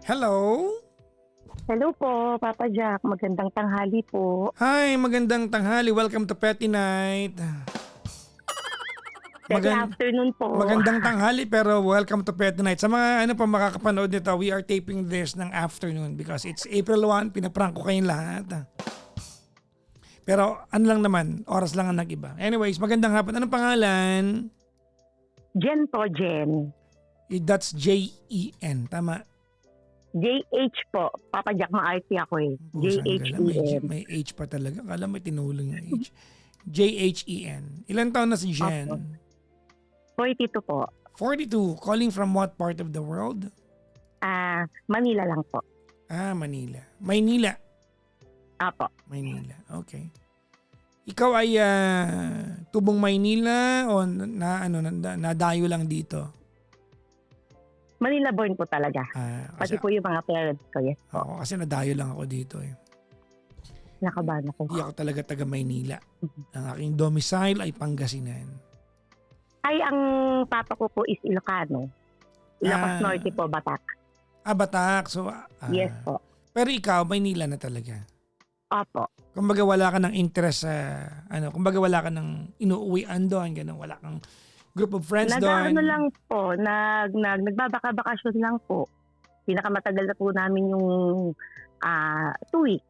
Hello? Hello po, Papa Jack. Magandang tanghali po. Hi, magandang tanghali. Welcome to Petty Night. Good afternoon po. Magandang tanghali pero welcome to Petty Night. Sa mga ano pa makakapanood nito, we are taping this ng afternoon because it's April 1. Pinaprank ko kayong lahat. Pero ano lang naman, oras lang ang nag-iba. Anyways, magandang hapon. Anong pangalan? Jen po, Jen. That's Jen. Tama. JH po. Papa Jack, ma-RT ako eh. May, JHEN. may H pa talaga. Akala may tinulong yung H. Jen. Ilan taon na si Jen? 42 po. 42. Calling from what part of the world? Manila lang po. Manila. Maynila. Apo. Maynila. Okay. Ikaw ay tubong Maynila o nadayo lang dito? Manila born po talaga. Kasi Pati po yung mga parents ko, yes po. ako kasi nadayo lang ako dito eh. Nakabahan ako. Hindi ako talaga taga Maynila. Ang aking domicile ay Pangasinan. Ay, ang papa ko po is Ilocano. Ilocos Norte po, Batak. Batak. So, Yes po. Pero ikaw, Maynila na talaga. Opo. Kumbaga wala ka ng interest sa, kumbaga wala ka ng inuuwian doon, ganun. Wala kang group of friends doon. Nag-ano lang po, nagbabaka-bakasyon lang po. Pinakamatagal na po namin yung 2 weeks.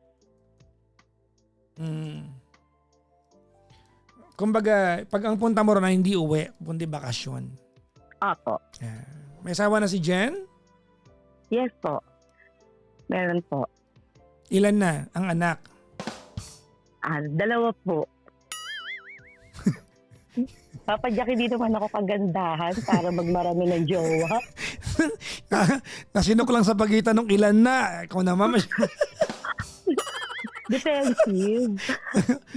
Kumbaga, pag ang punta mo ron na hindi uwi, kundi bakasyon. Opo. May asawa na si Jen? Yes po. Meron po. Ilan na ang anak? 2 po. Papa Jack, hindi naman ako kagandahan para magmarami ng jowa. Nasinok lang sa pagitan ng ilan na. Ikaw naman. Defensive.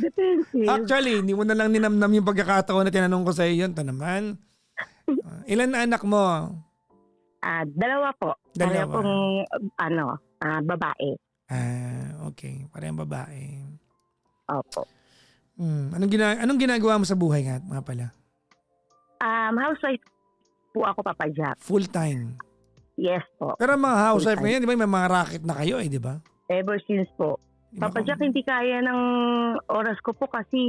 Defensive. Actually, hindi mo na lang ninamnam yung pagkakataon na tinanong ko sa iyo yun. Ito naman. Ilan na anak mo? 2 po. 2. Pareho pong babae. Okay. Parehong babae. Opo. Anong ginagawa mo sa buhay nga pala? Housewife po ako, Papa Jack. Full time. Yes po. Pero mga housewife ngayon, di ba may mga racket na kayo di ba? Ever since po. Papa Jack, hindi kaya ng oras ko po kasi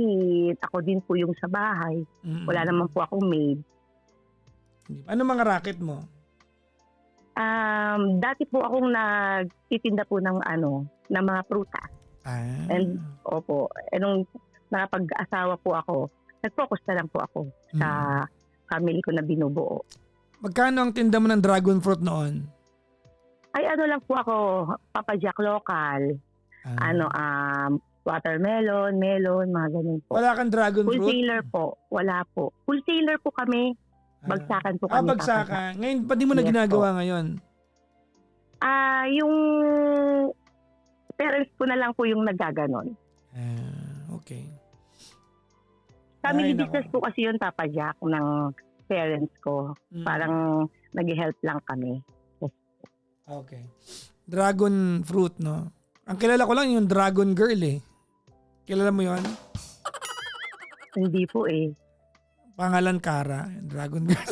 ako din po yung sa bahay. Wala naman po akong maid. Ano mga racket mo? Dati po akong nagtitinda po ng mga prutas. And opo, nung nakapag-asawa po ako, nag-focus na lang po ako sa family ko na binubuo. Magkano ang tinda mo ng dragon fruit noon? Ay lang po ako, Papa Jack, local. Watermelon, melon, mga ganun po. Wala kang dragon fruit? Wholesaler po, wala po. Wholesaler po kami. Bagsakan po kami. Bagsakan. Ngayon, pa di mo na ginagawa ngayon? Yung parents ko na lang po yung nagaganon. Okay. Family business po kasi yun, Papa Jack, ng parents ko. Parang nag-help lang kami. Okay. Dragon fruit, no? Ang kilala ko lang yung Dragon Girl eh. Kilala mo yun? Hindi po eh. Pangalan Kara, Dragon Girl.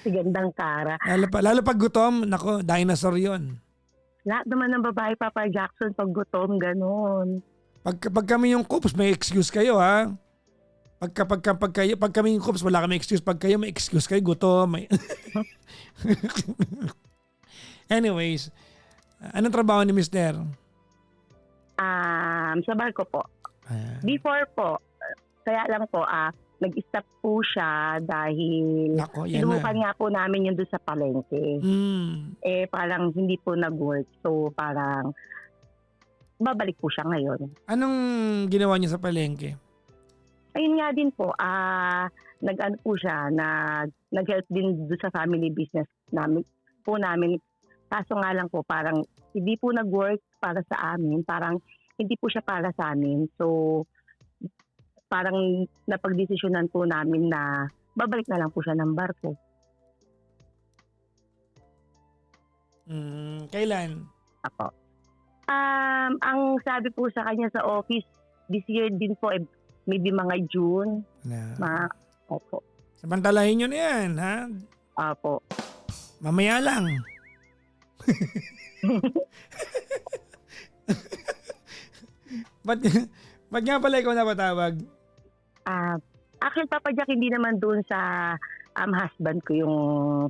Si gandang Kara. Lalo pag gutom, nako, dinosaur yon. Lahat naman ng babae, Papa Jackson, pag gutom, ganun. Pag kami yung coops, may excuse kayo ha. Pag kami yung coops, wala kami excuse. Pag kayo may excuse kayo, gutom. Anyways, anong trabaho ni Mister? Sa barko po. Before po, kaya lang po, nag-stop po siya dahil sinubukan nga po namin yun doon sa palengke. Parang hindi po nag-work. So parang babalik po siya ngayon. Anong ginawa niya sa palengke? Ayun nga din po, nag-ano po siya, nag-help din doon sa family business namin. Kaso nga lang po, parang hindi po nag-work para sa amin. Parang hindi po siya para sa amin. So parang napagdesisyonan po namin na babalik na lang po siya ng barko. Kailan? Ako. Ang sabi po sa kanya sa office, this year din po, maybe mga June. Opo. Samantalahin nyo na yan, ha? Opo. Mamaya lang. Ba't, ba't nga pala ikaw napatawag? Ah, actually, Papa Jack, hindi naman doon sa husband ko yung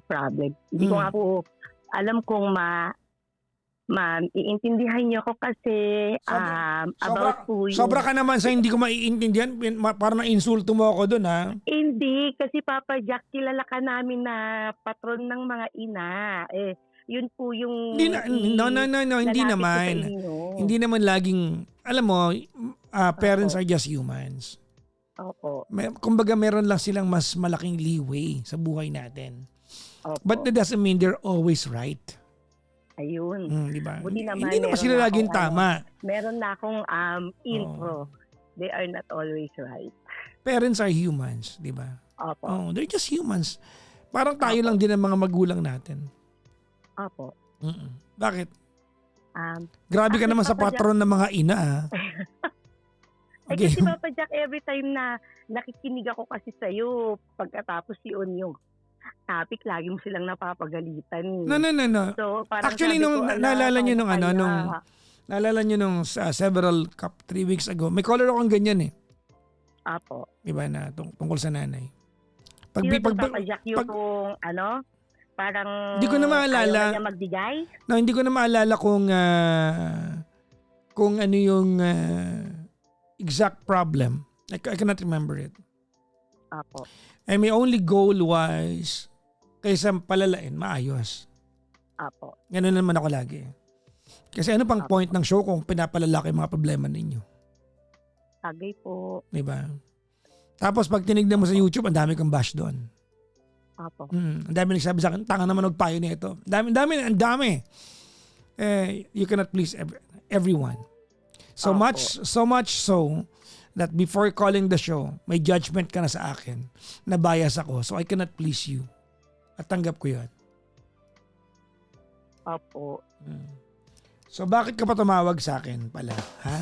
problem. Hindi ko nga po alam kung maiintindihan niyo ako kasi about po yung... Sobra ka naman sa hindi ko maiintindihan. Parang na-insulto mo ako dun, ha? Hindi, kasi Papa Jack, kilala ka namin na patron ng mga ina. Yun po yung... No, hindi naman. Hindi naman laging, alam mo, parents are just humans. Opo. Kumbaga meron lang silang mas malaking leeway sa buhay natin. Opo. But that doesn't mean they're always right. Ayun. Diba? Buti naman, Hindi naman sila laging tama. Meron na akong intro. They are not always right. Parents are humans, di ba? Opo. They're just humans. Parang tayo lang din ang mga magulang natin. Opo. Bakit? Grabe ka naman sa patron ng mga ina, ha? Okay. Kasi Papa Jack, every time na nakikinig ako kasi sa'yo, pagkatapos yun yung topic, lagi mo silang napapagalitan. No. So, parang actually, nung naalala nyo nung several 3 weeks ago, may caller akong ganyan eh. Apo. Diba na tungkol sa nanay. Papa Jack, yung parang hindi ko na maalala. Ayaw niya magbigay? No, hindi ko na maalala kung ano yung exact problem. I cannot remember it. Apo. And my only goal was kaysa palalain, maayos. Apo. Ganun naman ako lagi. Kasi ano pang point ng show kung pinapalala ko yung mga problema ninyo? Tagay po. Diba? Tapos pag tinignan mo sa YouTube, ang dami kang bash doon. Apo. Ang dami nagsabi sa akin, tanga naman magpayo nito. Ang dami. You cannot please everyone. So much so that before calling the show, may judgment ka na sa akin na bias ako. So I cannot please you. At tanggap ko yun. Opo. So bakit ka pa tumawag sa akin pala? Ha?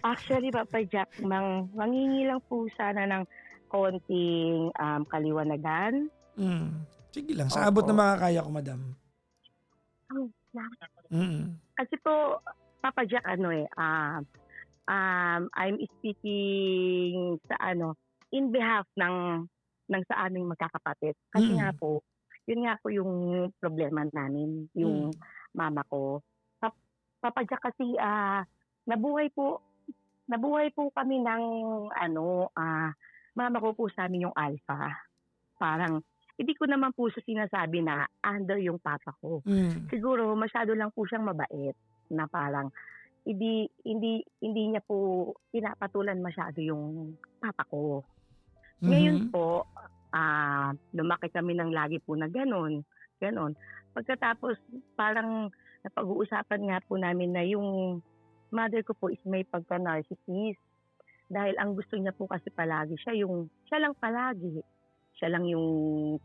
Actually, Papa Jack, mangingi lang po sana ng konting kaliwanagan. Sige lang. Sa abot na makakaya ko, madam. Kasi po, Papa Jack, I'm speaking sa in behalf ng sa aming magkakapatid. Kasi nga po, yun nga po yung problema namin, yung mama ko. Papa Jack, kasi nabuhay po kami ng mama ko po sa amin yung alpha. Parang hindi ko naman po siya sinasabi na under yung papa ko. Siguro masyado lang po siyang mabait na parang hindi niya po pinapatulan masyado yung papa ko. Ngayon po, lumaki kami ng lagi po na ganon. Pagkatapos parang napag-uusapan nga po namin na yung mother ko po is may pagka-narcissist. Dahil ang gusto niya po kasi palagi siya lang palagi. Siya lang yung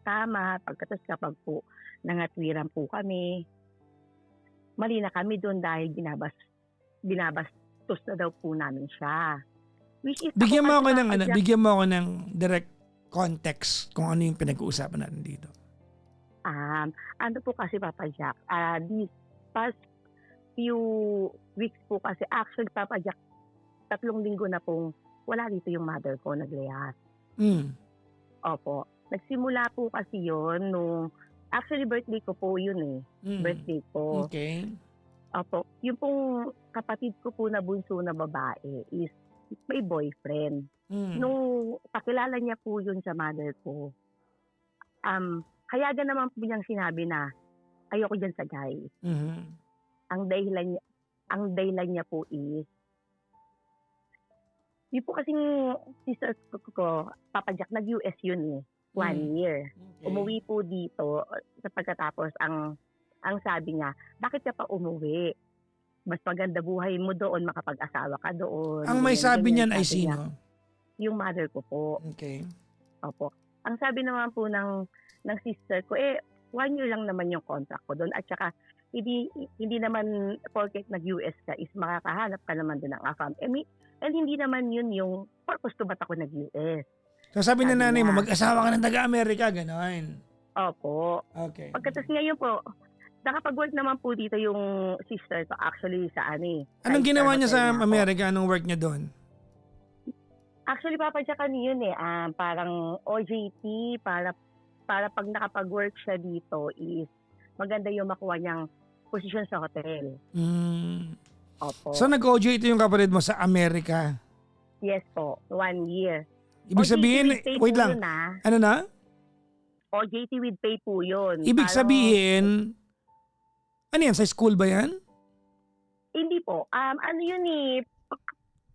tama. Pagkatapos kapag po nangatwiran po kami, mali na kami doon dahil binabastos na daw po namin siya. Bigyan mo ako ng direct context kung ano yung pinag-uusapan natin dito. Ano po kasi Papa Jack, these past few weeks po kasi, actually Papa Jack, 3 linggo na pong wala dito yung mother ko, naglayas. Opo. Nagsimula po kasi yun nung, actually birthday ko po yun eh. Birthday ko. Okay. Opo. Yung pong kapatid ko po na bunso na babae is may boyfriend. Nung pakilala niya po yun sa mother ko, hayagan naman po niyang sinabi na ayoko dyan sa guy. Ang dahilan niya po is yun po kasing sister ko, Papa Jack, nag-US yun eh. 1 year. Okay. Umuwi po dito sa pagkatapos ang sabi niya, bakit ka pa umuwi? Mas maganda buhay mo doon, makapag-asawa ka doon. Ang may sabi niyan ay sino? Yung mother ko po. Okay. Opo. Ang sabi naman po ng sister ko, 1 year lang naman yung contract ko doon. At saka, hindi naman porket nag-US ka is makakahanap ka naman doon ng AFAM. And hindi naman yun yung purpose to ba't ako nag-US. So sabi na nanay mo, mag-asawa ka ng taga-Amerika, gano'n. Opo. Okay. Pagkatapos ngayon po, nakapag-work naman po dito yung sister ko actually sa Anong five-star ginawa niya hotel sa nga po. Amerika? Anong work niya doon? Actually, Papa Jack, ano yun parang OJT para pag nakapag-work siya dito is maganda yung makuha niyang posisyon sa hotel. Mm. Opo. So nag-OJT yung kapatid mo sa Amerika? Yes po, 1 year. Ibig OJT sabihin, with pay wait po lang, yun, ano na? OJT with pay po yun. Ibig Parang- sabihin, ano yan, sa school ba yan? Hindi po. Ano yun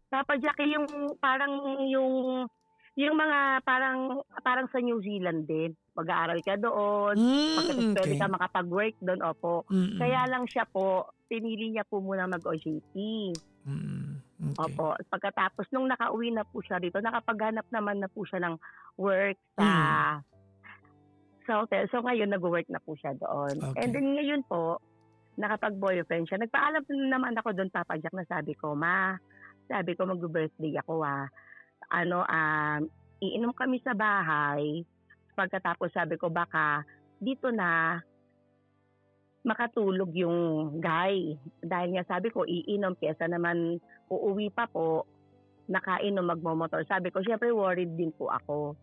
Papa Jack, yung parang yung mga parang sa New Zealand din. Mag-aaral ka doon. Pagkatapos pwede Okay. ka makapag-work doon, opo. Mm-mm. Kaya lang siya po, pinili niya po muna mag-OJT. Mm, okay. Opo. Pagkatapos, nung nakauwi na po siya rito, nakapaghanap naman na po siya ng work sa hotel. So ngayon, nag-work na po siya doon. Okay. And then ngayon po, nakapag-boyfriend siya. Nagpaalam naman ako doon, Papa Jack, na sabi ko, sabi ko, mag-birthday ako iinom kami sa bahay. Pagkatapos sabi ko, baka dito na makatulog yung guy. Dahil nga sabi ko, iinom kesa naman uuwi pa po, nakainom magmomotor. Sabi ko, syempre worried din po ako.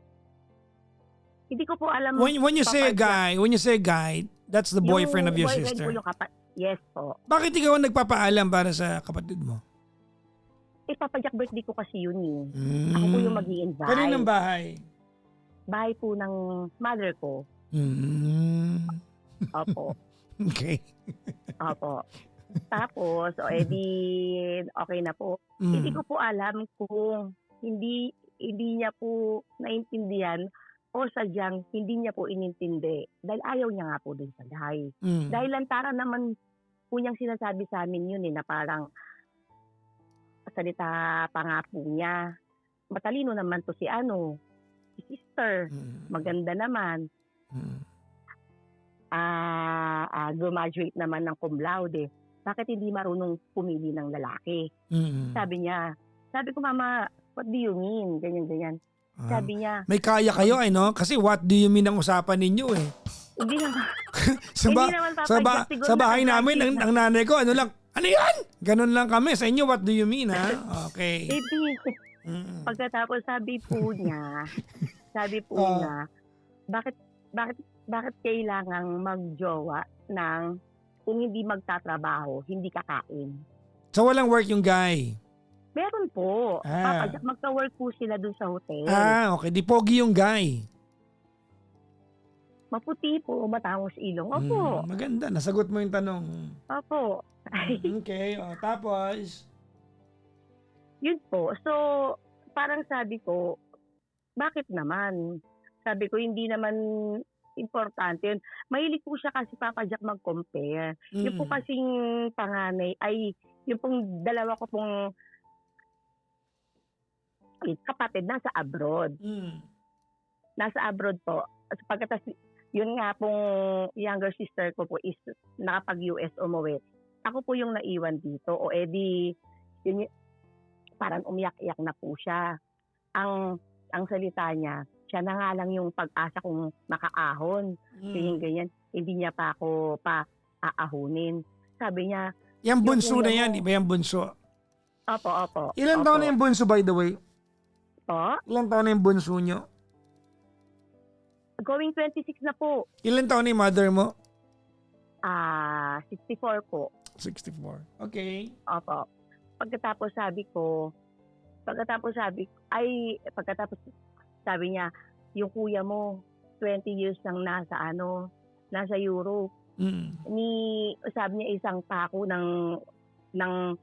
Hindi ko po alam. When you say Papa guy, that's the boyfriend of your boyfriend sister. Po yung yes po. Bakit ikaw ang nagpapaalam para sa kapatid mo? Papa Jack, birthday ko kasi yun Ako po yung mag-i-invite. Kaninong bahay? Bahay po ng mother ko. Opo. Okay. Opo. Tapos, okay na po. Hindi ko po alam kung hindi niya po naintindihan o sadyang hindi niya po inintindi. Dahil ayaw niya nga po dun sa guy. Dahil lantaran naman po niyang sinasabi sa amin yun na parang salita pa nga po niya. Matalino naman to si sister. Maganda naman. Graduate naman ng cum laude. Bakit hindi marunong pumili ng lalaki? Sabi niya. Sabi ko, Mama, what do you mean? Ganyan. Sabi niya. May kaya kayo no? Kasi what do you mean ang usapan ninyo Hindi naman. Hindi naman sa bahay namin, ang nanay ko, ano yan? Ganun lang kami. Sa inyo, what do you mean, ha? Okay. Pagkatapos sabi po niya, bakit kailangang magjowa ng kung hindi magtatrabaho, hindi kakain? So, walang work yung guy? Meron po. Papa Jack, magka-work po sila dun sa hotel. Okay. Di pogi yung guy. Maputi po, matangos ilong. Opo. Maganda. Nasagot mo yung tanong. Opo. Okay. Tapos? Yun po. So, parang sabi ko, bakit naman? Sabi ko, hindi naman importante yun. Mahilig po siya kasi, Papa Jack, mag-compare. Yung po kasing panganay, yung pong dalawa ko pong kapatid nasa abroad. Nasa abroad po. Pagkatapos, yun nga pong younger sister ko po is nakapag-US umuwi. Ako po yung naiwan dito. O yun, parang umiyak-iyak na po siya. Ang salita niya, siya na nga lang yung pag-asa kong makaahon. Ganyan. Hindi niya pa ako aahunin. Sabi niya, yung bunso na yan, di ba yung bunso? Opo. Ilan taon na yung bunso, by the way? Po? Ilan taon na yung bunso nyo? Going 26 na po. Ilan taon na yung mother mo? 64 po. 64. Okay. Opo. Pagkatapos sabi niya, yung kuya mo, 20 years nang nasa Europe. Sabi niya isang pako ng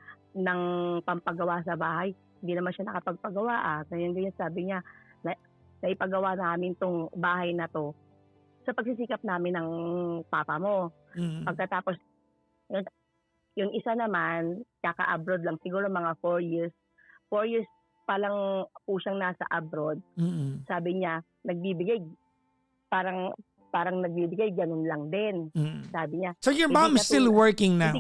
pampagawa sa bahay. Hindi naman siya nakapagpagawa. Ganyan, sabi niya, naipagawa namin tong bahay na to sa pagsisikap namin ng papa mo. Pagkatapos, yung isa naman, kaka-abroad lang, siguro mga 4 years. 4 years pa lang po siyang nasa abroad. Sabi niya, nagbibigay, parang nagbibigay, ganun lang din. Sabi niya. So your mom still working now?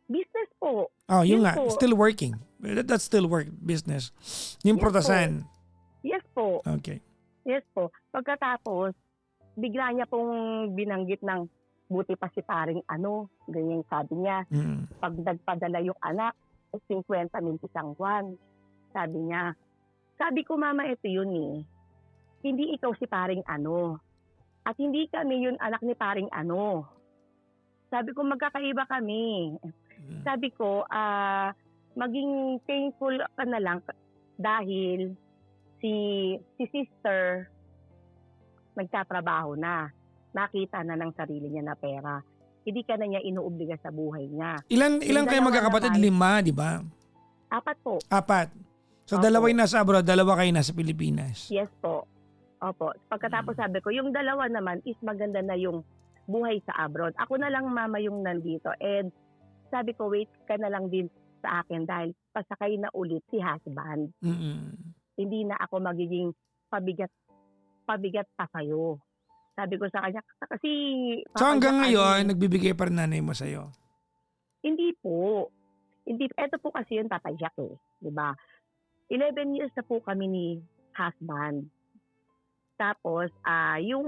Business po. Oh, yun nga. Po. Still working. That's still work, business. Yung Yes prutasan. Po. Yes po. Okay. Yes po. Pagkatapos, bigla niya pong binanggit ng buti pa si paring ano, ganyan sabi niya. Mm. Pag nagpadala yung anak, 50 isang buwan. Sabi niya. Sabi ko, Mama, ito yun eh. Hindi ikaw si paring ano. At hindi kami yun anak ni paring ano. Sabi ko, magkakaiba kami. Mm. Sabi ko, maging thankful ka na lang dahil si sister nagtatrabaho na. Nakita na ng sarili niya na pera. Hindi ka na niya inuobliga sa buhay niya. Ilan Yung kayo dalawa magkakapatid? naman, 5, di ba? 4 po. 4. So Opo. dalawa yung nasa abroad, dalawa kayo nasa Pilipinas. Yes po. Opo. Pagkatapos sabi ko, yung dalawa naman is maganda na yung buhay sa abroad. Ako na lang, Mama, yung nandito. And sabi ko, wait ka na lang din sa akin dahil pasakay na ulit si husband. Mm. Hindi na ako magiging pabigat pa sa'yo. Sabi ko sa kanya, kasi So hanggang Jack, ngayon, nagbibigay pa rin nanay mo sa'yo? hindi po. Hindi, eto po kasi yung Papa Jack eh. Diba? 11 years na po kami ni husband. Tapos, yung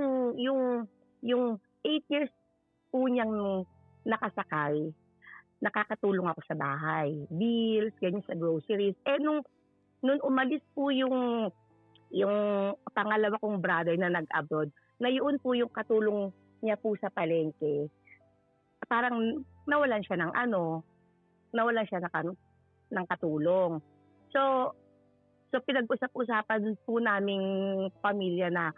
8 years po niyang nakasakay, nakakatulong ako sa bahay. Bills, ganyan sa groceries. Nung umalis po yung pangalawa kong brother na nag-abroad, na yun po yung katulong niya po sa palengke. Parang nawalan siya ng katulong. So pinag-usap-usapan po naming pamilya na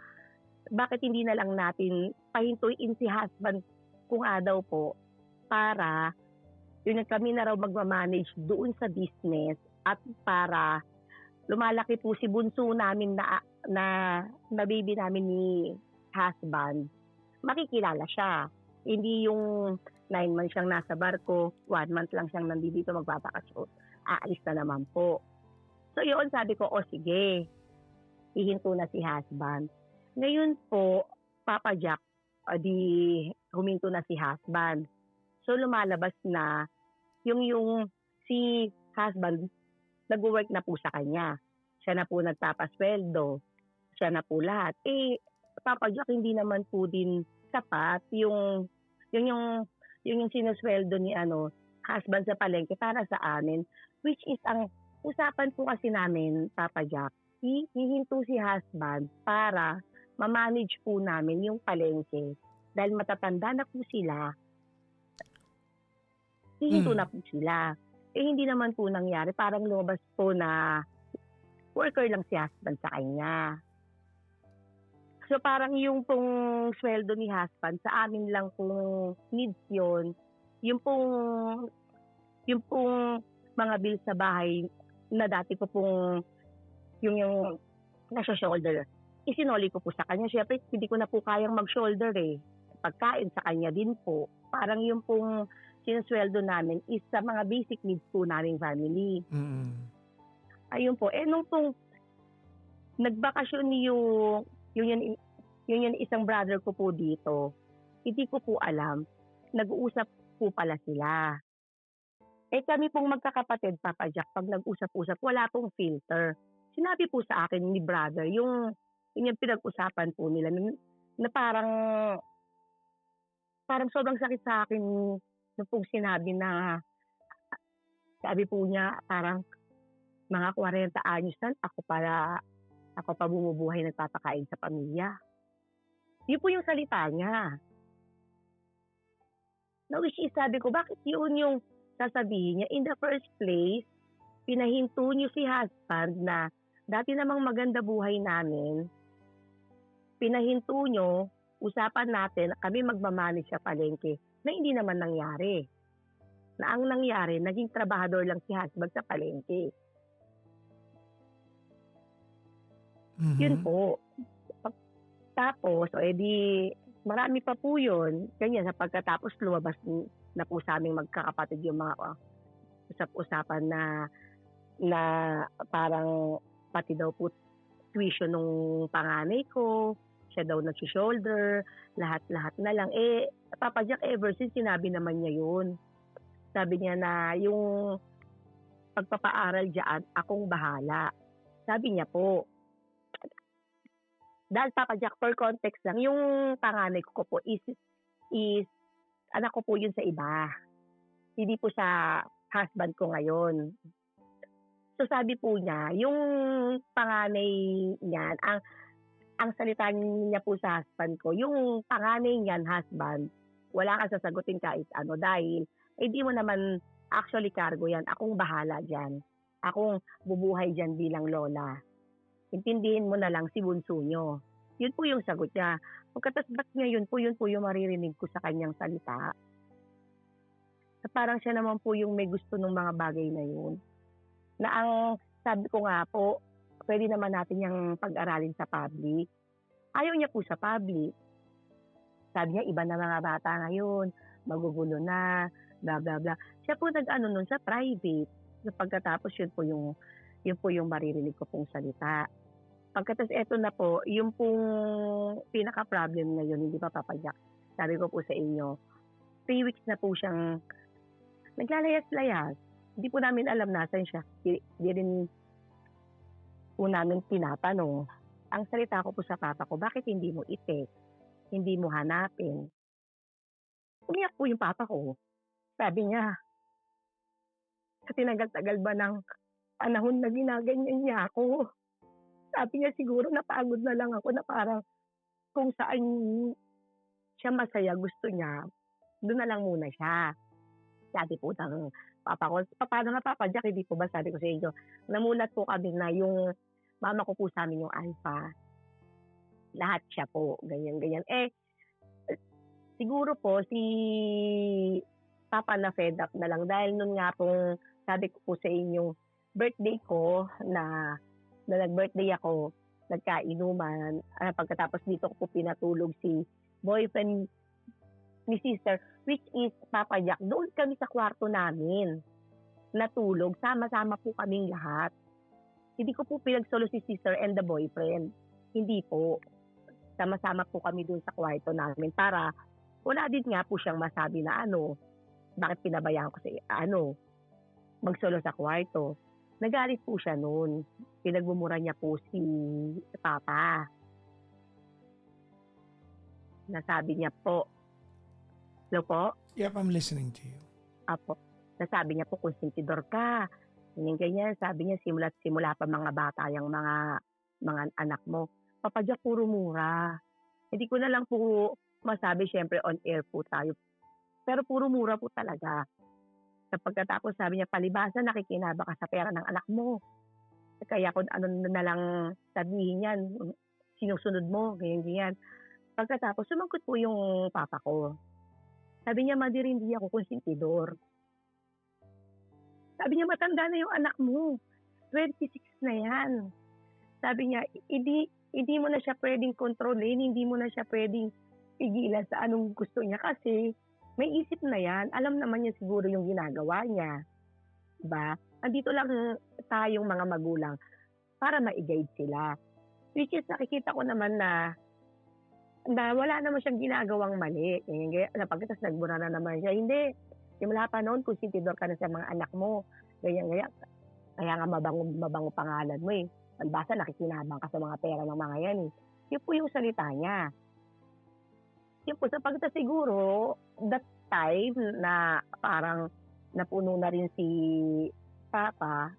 bakit hindi na lang natin pahintuin si husband kung daw po para yun kami na raw magmamanage doon sa business at para lumalaki po si bunso namin na baby namin ni husband, makikilala siya. Hindi yung 9 months siyang nasa barko, 1 month lang siyang nandito magbabakasyon. Aalis na naman po. So yun, sabi ko, sige, hihinto na si husband. Ngayon po, Papa Jack, di huminto na si husband. So lumalabas na yung si husband, nag-work na po sa kanya. Siya na po nagpapasweldo. Siya na po lahat. Papa Jack, hindi naman po din sapat yung sinusweldo ni husband sa palengke para sa amin. Which is ang usapan po kasi namin, Papa Jack, hihinto si husband para ma-manage po namin yung palengke. Dahil matatanda na po sila, hihinto na po sila. Hindi naman po nangyari. Parang lumabas po na worker lang si husband sa kanya. So parang yung pong sweldo ni husband, sa amin lang pong needs yun. Yung pong mga bills sa bahay na dati ko pong yung nasa shoulder, isinoli ko po sa kanya. Siyempre, hindi ko na po kayang mag-shoulder eh. Pagkain sa kanya din po. Parang yung pong sinusweldo namin is sa mga basic needs po naming family. Mm. Ayun po. Nung pong nagbakasyon yung isang brother ko po dito, hindi ko po alam. Nag-uusap po pala sila. Kami pong magkakapatid, Papa Jack, pag nag-usap-usap, wala pong filter. Sinabi po sa akin ni brother, yung pinag-usapan po nila, na parang sobrang sakit sa akin nung pong sinabi na, sabi po niya, parang mga 40 anyos na, ako pa bumubuhay nagpapakain sa pamilya. Yun po yung salita niya. Na which is, sabi ko, bakit yun yung sasabihin niya? In the first place, pinahinto niyo si husband na dati namang maganda buhay namin. Pinahinto niyo, usapan natin, kami magmamanage sa palengke, na hindi naman nangyari. Na ang nangyari, naging trabahador lang si husband sa palengke. Mm-hmm. Yun po. Tapos, marami pa po yun. Ganyan, sa pagkatapos lumabas na po sa aming magkakapatid yung mga usap-usapan na parang pati daw po tuition nung panganay ko, siya daw nag-shoulder, lahat-lahat na lang. Papa Jack, ever since sinabi naman niya yun. Sabi niya na yung pagpapaaral dyan, akong bahala. Sabi niya po. Dahil Papa Jack, for context lang, yung panganay ko po is anak ko po yun sa iba. Hindi po sa husband ko ngayon. So sabi po niya, yung panganay niyan, ang salita niya po sa husband ko, yung panganay niyan, husband, wala kang sasagutin kahit ano dahil di mo naman actually cargo yan. Akong bahala dyan. Akong bubuhay dyan bilang lola. Intindihin mo na lang si bunso nyo. Yun po yung sagot niya. Pagkatas ba't ngayon po, yun po yung maririnig ko sa kanyang salita. Parang siya naman po yung may gusto ng mga bagay na yun. Na ang sabi ko nga po, pwede naman natin yung pag-aralin sa public. Ayaw niya po sa public. Sabi niya, iba na mga bata ngayon, magugulo na, bla bla bla. Siya po nag-ano nun sa private. Pagkatapos yun po yung maririnig ko pong salita. Pagkatapos eto na po, yung pong pinaka-problem ngayon, hindi pa Papa Jack. Sabi ko po sa inyo, 3 weeks na po siyang naglalayas-layas. Hindi po namin alam nasan siya. Di rin po namin tinatanong. Ang salita ko po sa papa ko, bakit hindi mo i-text? Hindi mo hanapin? Umiyak po yung papa ko. Sabi niya, sa tinagal-tagal ba ng panahon na ginaganyan niya ako? Sabi niya, siguro napagod na lang ako na parang kung saan siya masaya, gusto niya, doon na lang muna siya. Sabi po ng papa ko, paano nga Papa Jack, hindi po ba sabi ko sa inyo, namulat po kami na yung mama ko po sa amin yung alpha. Lahat siya po, ganyan-ganyan. Siguro po si Papa na fed up na lang dahil nun nga pong sabi ko po sa inyo, birthday ko na nag-birthday ako, nagkainuman, pagkatapos dito ko po pinatulog si boyfriend ni sister, which is Papa Jack. Doon kami sa kwarto namin natulog, sama-sama po kaming lahat. Hindi ko po pinagsolo si sister and the boyfriend. Hindi po. Sama-sama po kami doon sa kwarto namin para wala din nga po siyang masabi na bakit pinabayaan ko sa magsolo sa kwarto. Nagalit po siya noon. Pinagmumura niya po si Papa. Nasabi niya po, hello po? Yep, I'm listening to you. Apo. Nasabi niya po, konsentidor ka. Ganyan. Sabi niya, simula pa mga bata yung mga anak mo. Papa Jack, puro mura. Hindi ko na lang po masabi, syempre on air po tayo. Pero puro mura po talaga. Sa pagkatapos sabi niya, palibasa nakikinaba ka sa pera ng anak mo. Kaya kung ano na lang sabihin yan, sinusunod mo, ganyan. Pagkatapos, sumagot po yung papa ko. Sabi niya, Mother, hindi ako konsentidor. Sabi niya, matanda na yung anak mo. 26 na yan. Sabi niya, hindi mo na siya pwedeng kontrolin, hindi mo na siya pwedeng pigilan sa anong gusto niya kasi may isip na yan. Alam naman niya siguro yung ginagawa niya. Diba? Andito lang tayong mga magulang para ma-guide sila. Which is, nakikita ko naman na wala naman siyang ginagawang mali. Pagkatas nagbura na naman siya. Hindi. Simula pa noon, konsentidor ka na sa mga anak mo. Ganyan. Kaya nga mabango pangalan mo eh. Palbasa, nakikinabang ka sa mga pera ng mga yan eh. Yun po yung salita niya. Yun po, sa pagkata siguro, that time na parang napuno na rin si Papa,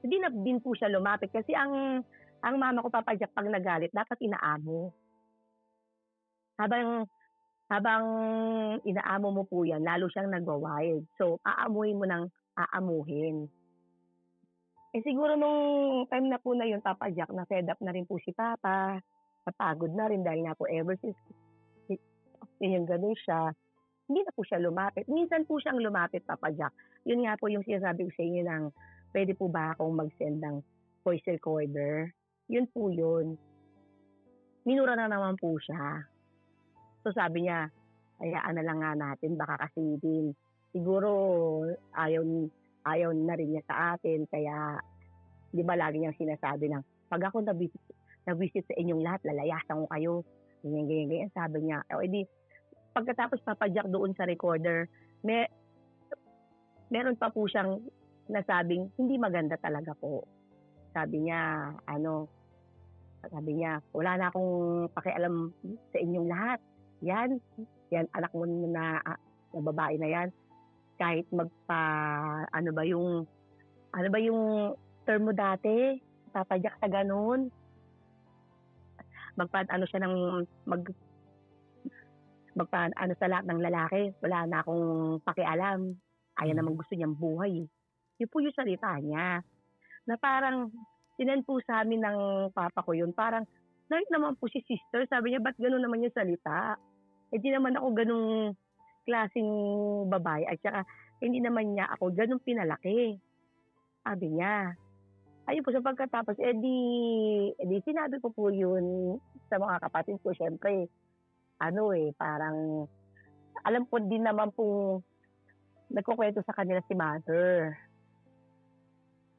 hindi na din po siya lumapit. Kasi ang mama ko, Papa Jack, pag nagalit, dapat inaamo. Habang inaamo mo po yan, lalo siyang nagwa-wild. So, aamuhin mo ng aamuhin. Siguro nung time na po na yun, Papa Jack, na fed up na rin po si Papa. Napagod na rin dahil nga po ever since yung ganun siya, hindi na po siya lumapit. Minsan po siyang lumapit, Papa Jack. Yun nga po yung sinasabi ko sa inyo ng, pwede po ba akong mag-send ng voice recorder? Yun po yun. Minura na naman po siya. So sabi niya, hayaan na lang nga natin, baka kasi din siguro ayaw na rin niya sa atin, kaya di ba lagi niyang sinasabi ng, pag ako na-visit sa inyong lahat, lalayasan ko kayo, ganyan. Sabi niya, edi pagkatapos Papa Jack doon sa recorder, meron pa po siyang nasabing hindi maganda talaga po. Sabi niya, Sabi niya, wala na akong pakialam sa inyong lahat. Yan, anak mo na babae na yan. Kahit ano ba yung term mo dati? Papadyak sa ganun. Magpaano siya magpaano sa lahat ng lalaki. Wala na akong pakialam. Ayan naman gusto niyang buhay. Yun po yung salita niya. Na parang, sinend po sa amin ng papa ko yun. Parang, narinig naman po si sister. Sabi niya, ba't gano'n naman yung salita? Eh di naman ako ganung klaseng babae. At saka, hindi naman niya ako ganun pinalaki. Sabi niya. Ayun po, sa pagkatapos, di sinabi ko po yun sa mga kapatid ko. Siyempre, parang, alam ko din naman po, nagkukwento sa kanila si mother.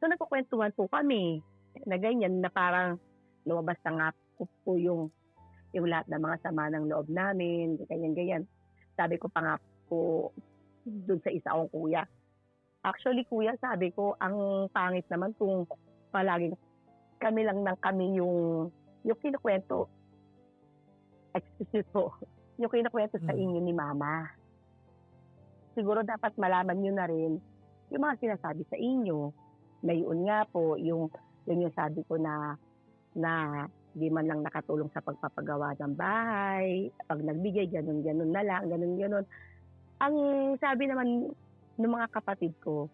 So, nagkukwentuhan po kami na ganyan, na parang lumabas na nga po yung lahat ng mga sama ng loob namin, ganyan-ganyan. Sabi ko pa nga po doon sa isa kong kuya. Actually, kuya, sabi ko, ang pangit naman kung palaging kami lang ng kami yung kinukwento. Excuse po. Yung kinukwento sa inyo ni mama. Siguro dapat malaman nyo na rin yung mga sinasabi sa inyo. Na yun nga po, yun yung sabi ko na di man lang nakatulong sa pagpapagawa ng bahay, pag nagbigay, ganun na lang, ganun. Ang sabi naman ng mga kapatid ko,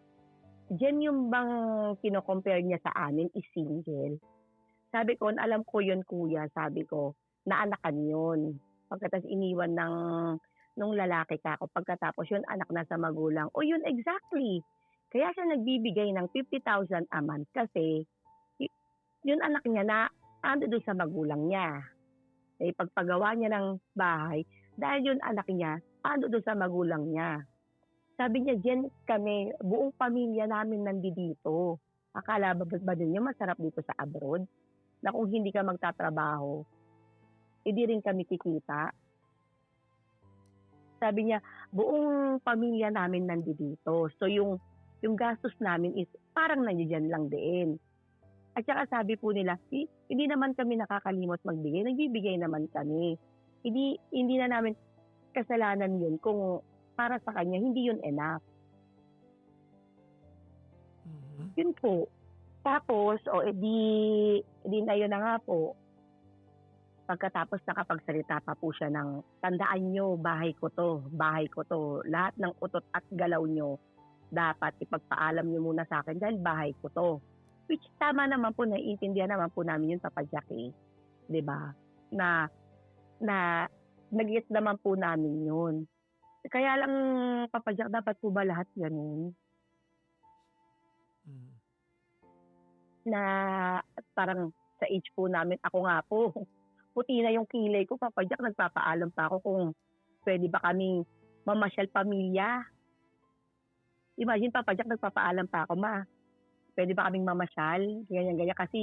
Jen, yung bang kino-compare niya sa amin is single. Sabi ko, alam ko yun kuya, sabi ko, naanakan yun. Pagkatapos iniwan nung lalaki ka ako, pagkatapos yun anak na sa magulang. O yun, exactly. Kaya siya nagbibigay ng 50,000 a month kasi yun anak niya na ando doon sa magulang niya. Eh, pagpagawa niya ng bahay, dahil yun anak niya, ando doon sa magulang niya. Sabi niya, Jen, kami, buong pamilya namin nandito. Akala ba din niyo masarap dito sa abroad? Na kung hindi ka magtatrabaho, hindi rin kami kikita. Sabi niya, buong pamilya namin nandito. So yung gastos namin is parang nandiyan lang din. At saka sabi po nila, hindi naman kami nakakalimot magbigay. Nagbibigay naman kami. Hindi na namin kasalanan yun kung para sa kanya, hindi yun enough. Yun po. Tapos, edi na yun na nga po. Pagkatapos nakapagsalita pa po siya ng, tandaan nyo, bahay ko to. Lahat ng utot at galaw nyo, dapat ipagpaalam nyo muna sa akin dahil bahay ko to. Which tama naman po, naiintindihan naman po namin yun, Papa Jackie. Diba? Na nag-get naman po namin yun. Kaya lang, Papa Jack, dapat po ba lahat ganun? Na parang sa age po namin, ako nga po, puti na yung kilay ko, Papa Jack, nagpapaalam pa ako kung pwede ba kaming mamasyal pamilya. Imagine, Papa Jack, nagpapaalam pa ako, ma, pwede ba kaming mamasyal? Ganyan, kasi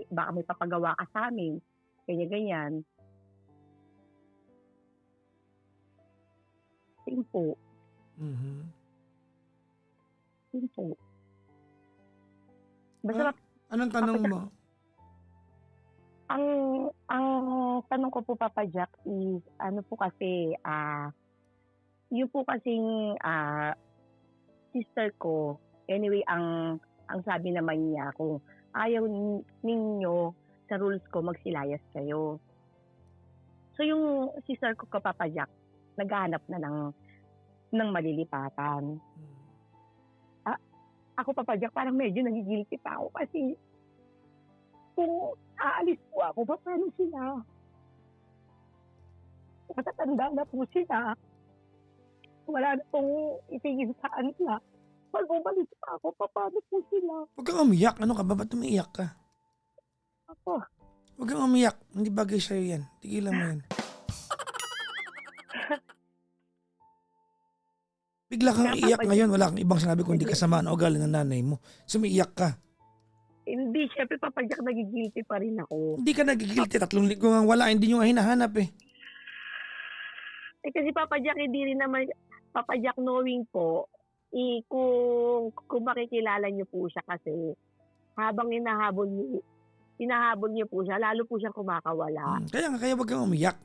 baka may papagawa ka sa amin. Ganyan. Yun po. Yun po. Basta anong tanong mo? Ang tanong ko po, Papa Jack, is ano po kasi, yun po kasing sister ko, anyway, ang sabi naman niya, kung ayaw ninyo sa rules ko, magsilayas kayo. So yung sister ko, Papa Jack, naghahanap na ng malilipatan. Ako, Papa Jack, parang medyo nagigilty pa ako kasi kung aalis po ako, paano sila? Matatanda na po sila. Wala na pong itigil sa kanila. Pag umalis pa ako, paano po sila? Huwag kang umiyak. Ano ka ba? Ba't umiiyak ka? Ako. Huwag kang umiyak. Hindi bagay sa'yo yan. Tigilan mo yan. Bigla kang iiyak ngayon. Wala kang ibang sinabi kundi kasama na ugali ng nanay mo. Sumiiyak ka. Hindi, syempre, Papa Jack, nagigilty pa rin ako. Hindi ka nagigilty. 3 linggo nga wala. Hindi nyo nga hinahanap eh. Kasi Papa Jack, hindi rin naman, Papa Jack, knowing po, kung makikilala niyo po siya kasi habang hinahabol hinahabol niyo po siya, lalo po siyang kumakawala. Kaya wag kang umiyak.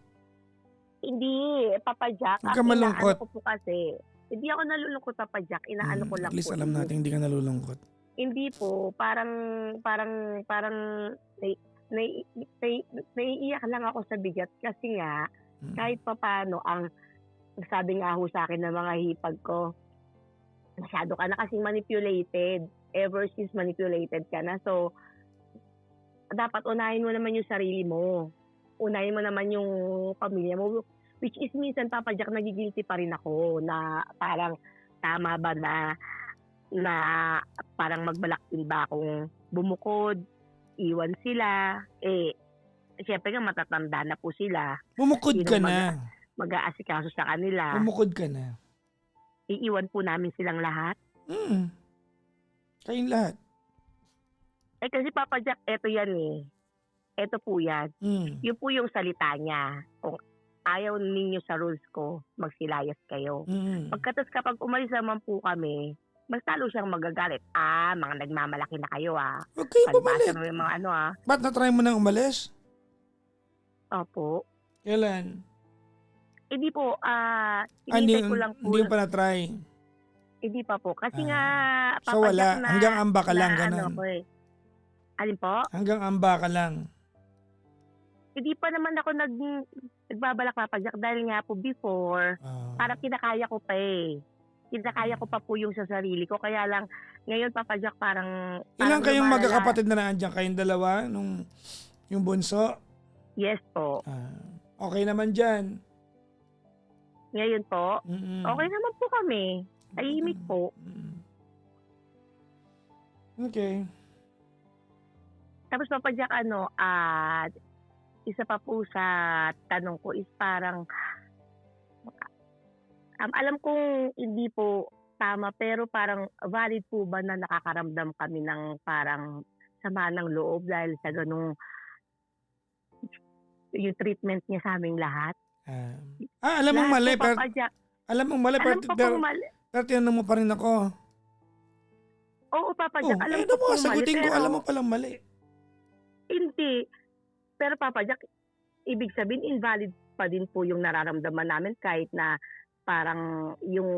Hindi, Papa Jack, Huwag kang ang malungkot. inaano ko po kasi, hindi ako nalulungkot, Papa Jack, inaano ko lang At least po. alam natin hindi ka nalulungkot. Hindi po, parang naiiyak lang ako sa bigat kasi nga, kahit papaano, ang sabi nga ho sa akin ng mga hipag ko, masyado ka na kasing manipulated. Ever since manipulated ka na. So, dapat unahin mo naman yung sarili mo. Unahin mo naman yung pamilya mo. Which is minsan, Papa Jack, nagigilty pa rin ako na parang tama ba na parang magbalaktin ba akong bumukod, iwan sila. Siyempre nga matatanda na po sila. Bumukod ka na. Mag-aasikaso sa kanila. Bumukod ka na. Iiwan po namin silang lahat. Kayong lahat. Kasi Papa Jack, eto yan eh. Eto po yan. Yun po yung salita niya. Kung ayaw ninyo sa rules ko, magsilayas kayo. Pagkatas kapag umalis naman po kami, mas talo siyang magagalit. Mga nagmamalaki na kayo Huwag kayo bumalik. Palibasa mo yung mga ano Ba't na-try mo nang umalis? Opo. Kailan? Hindi po, Hindi hinintay ko lang po. mo pa na-try. Hindi pa po. Kasi nga, So Papa wala. Jack, na Hanggang amba ka lang, na ganun. Ano ko eh. Alin po? Hanggang amba ka lang. Hindi pa naman ako nagbabalak, Papa Jack, dahil nga po before, parang kinakaya ko pa eh. Kinakaya ko pa po yung sa sarili ko. Kaya lang, ngayon, Papa Jack, parang Ilang kayong lumalala. magkakapatid na naandyan? Kayong dalawa? Yung bunso? Yes po. Okay naman dyan. Ngayon po, okay naman po kami. Tahimik po. Okay. Tapos Papa Jack, isa pa po sa tanong ko is parang, alam kong hindi po tama, pero parang valid po ba na nakakaramdam kami ng parang sama ng loob dahil sa ganung yung treatment niya sa aming lahat? Alam mong Lahat mali. po, Papa Jack. Alam mong mali. Alam ko pong mali. Pero tinanong mo pa rin ako. Oo, Papa Jack. Alam ko mo, pong mali. sagutin ko. Pero Alam mo palang mali. hindi. Pero Papa Jack, ibig sabihin invalid pa din po yung nararamdaman namin kahit na parang yung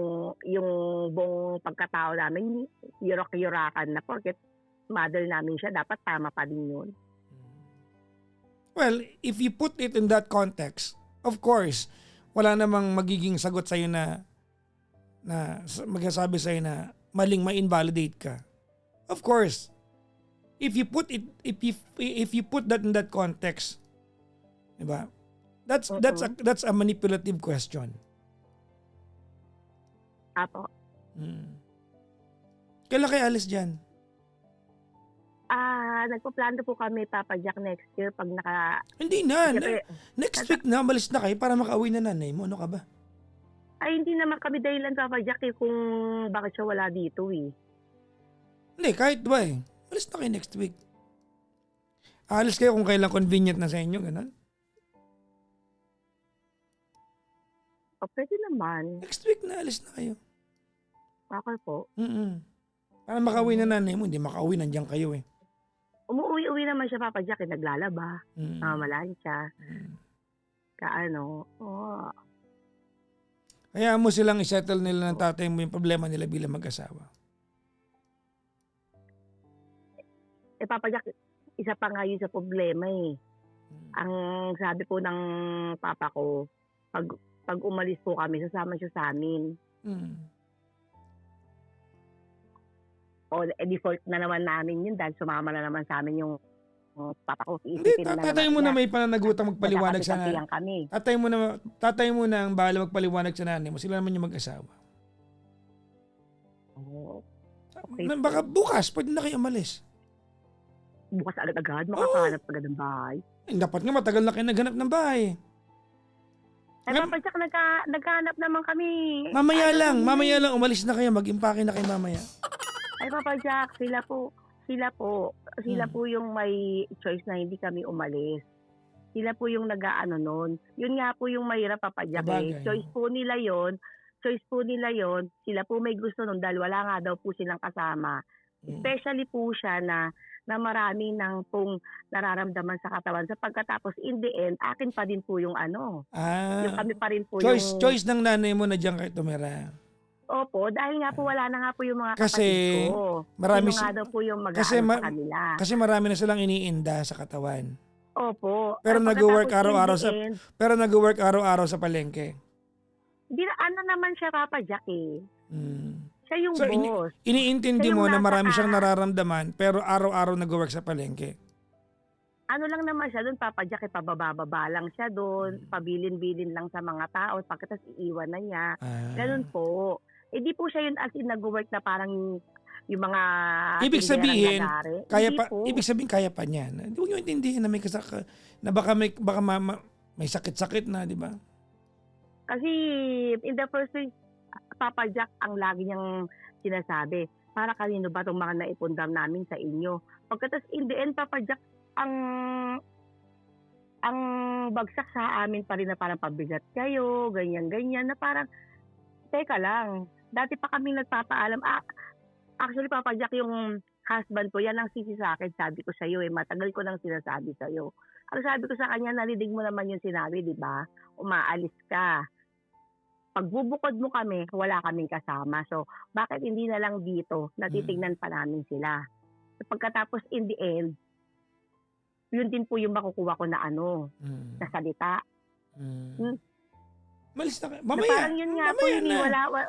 buong pagkatao namin yurak-yurakan na porket mother namin siya, dapat tama pa din yun. Well, if you put it in that context, of course, wala namang magiging sagot sa'yo na magsasabi sa'yo na maling ma-invalidate ka. Of course, if you put that in that context, diba? That's a manipulative question. Apo. Kailan kayo alis dyan? Nagpaplano po kami, Papa Jack, next year pag Hindi na. Siyempre, Next week na, malis na kayo para makauwi na nanay mo. Ano ka ba? ay hindi naman kami dahilan, Papa Jack, kung bakit siya wala dito eh. Hindi, kahit ba eh. Malis na kayo next week. Alis kayo kung kailan convenient na sa inyo, ganun. Pwede naman. Next week na, alis na kayo. Okay po. Para makauwi na nanay mo, hindi makauwi, nandiyan kayo eh. Umuwi-uwi naman siya, Papa Jack, naglalaba. Malansya. Kaya mo silang isettle nila ng tatay mo yung problema nila bilang mag-asawa. Papa Jack, isa pa nga yun sa problema eh. Ang sabi po ng papa ko, pag umalis po kami, sasama siya sa amin. Default na naman namin yun dahil sumama na naman sa amin yung papa ko. Hindi, tatay mo na may pananagutang magpaliwanag sa nanay. Tatay mo na ang bahala magpaliwanag sa nanay mo. Sila naman yung mag-asawa. Okay. Baka bukas, pwede na kayo umalis. Bukas agad-agad, makakahanap agad ng bahay. Dapat nga matagal na kayo naghanap ng bahay. Papa Jack, naghahanap naman kami. Mamaya lang, umalis na kayo, mag-impake na kayo mamaya. Papa Jack, sila po yung may choice na hindi kami umalis. Sila po yung nag-aano nun. Yun nga po yung mahirap, Papa Jack. Choice po nila yon. Sila po may gusto nun dahil wala nga daw po silang kasama. Especially po siya na na marami ng pong nararamdaman sa katawan. Sa pagkatapos, in the end, akin pa din po yung yung kami pa rin po choice ng nanay mo na diyan kayo tumira. Opo, dahil nga po wala na nga po yung mga Kasi kapatid ko. marami Sino nga daw po yung kasi mag-aano sa kanila. kasi marami na silang iniinda sa katawan. Opo. Pero nag-work araw-araw sa nag-work araw-araw sa palengke. Hindi na ano naman siya, Papa Jack eh. Siya yung So, boss. iniintindi Siya yung mo na marami nasa siyang nararamdaman pero araw-araw nag-work sa palengke. Ano lang naman siya doon, Papa Jack, pababa-baba lang siya doon, pabilin-bilin lang sa mga tao, pagkatapos iiwan na niya. Ganun po. Eh di po siya yun as in nag-work na parang yung mga Ibig sabihin, tinderang ibig sabihin kaya pa niya. Hindi mo intindihin na may na baka may sakit-sakit na, di ba? Kasi in the first place, Papa Jack, ang lagi niyang sinasabi, para kanino ba itong mga naipundam namin sa inyo? Pagkatapos in the end, Papa Jack, ang bagsak sa amin pa rin na parang pabigat kayo, ganyan-ganyan, na parang, teka lang, dati pa kami nagpapaalam. Actually, Papa Jack, yung husband ko, yan ang sisi sa akin, sabi ko sa'yo matagal ko nang sinasabi sa'yo. Ang sabi ko sa kanya, narinig mo naman yung sinabi, di ba? Umaalis ka. Pagbubukod mo kami, wala kaming kasama. So, bakit hindi na lang dito, natitignan pa namin sila? So, pagkatapos, in the end, yun din po yung makukuha ko na na salita. Malis na kayo. Na Mamaya. parang yun nga po, mamaya yun, na.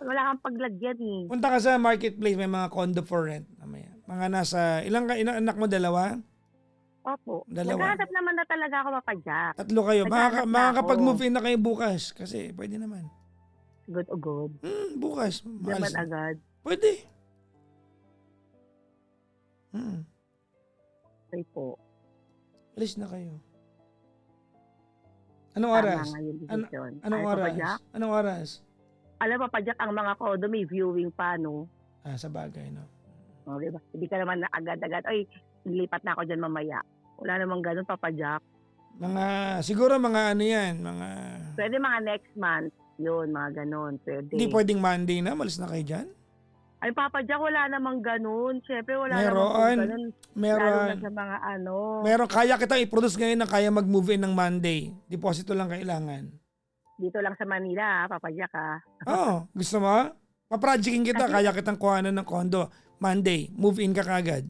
wala kang paglagyan eh. Punta ka sa marketplace, may mga condo for rent. Mamaya. Mga nasa, ilang anak mo? Dalawa? Opo. Dalawa. Naghahanap naman na talaga ako, Papa Jack. 3 kayo. Naghahanap na Makakapag-move ako. in na kayo bukas. Kasi pwede naman. Good o good. Bukas. Di naman agad. Pwede. Okay po. Alis na kayo. Anong Tama oras? nga yung decision. Anong Ay, oras? Papa Jack? Anong oras? Alam, Papa Jack, ang mga kodo may viewing pa, no? Sa bagay, no? O, diba? Hindi ka naman na agad-agad, ay, lipat na ako dyan mamaya. Wala namang ganun, Papa Jack. Siguro mga ano yan, mga... Pwede mga next month. Yun, mga ganun. Pwede. Hindi pwedeng Monday na, malis na kayo dyan? Ay, Papa Jack, wala namang ganun. Siyempre, wala Meron. namang po ganun. Lalo Meron. na sa mga Meron, kaya kitang i-produce ngayon na kaya mag-move in ng Monday. Deposito lang kailangan. Dito lang sa Manila, Papa Jack, Oo, gusto mo? Paprojecting kita, Kasi- kaya kitang kuhanan ng kondo. Monday, move in ka kagad.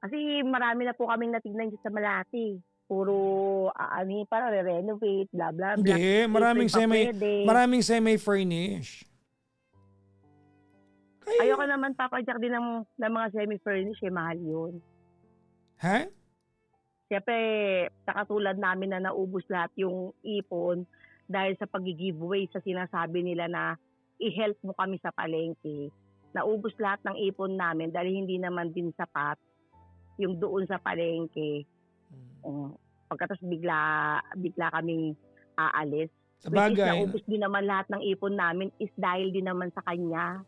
Kasi marami na po kaming natignan dyan sa Malati. Puro, parang re-renovate, blah, blah, blah. Hindi, maraming April pa semi, pwede. maraming semi-furnish. Kaya, Ayoko naman, Papa Jack, din ng mga semi-furnish, mahal yun. ha? Siyempre, sa katulad namin na naubos lahat yung ipon dahil sa pag-giveaway sa sinasabi nila na i-help mo kami sa palengke. Naubos lahat ng ipon namin dahil hindi naman din sapat yung doon sa palengke. Pagkatapos bigla kaming aalis. Sa Which is bagay, naubos din naman lahat ng ipon namin is dahil din naman sa kanya.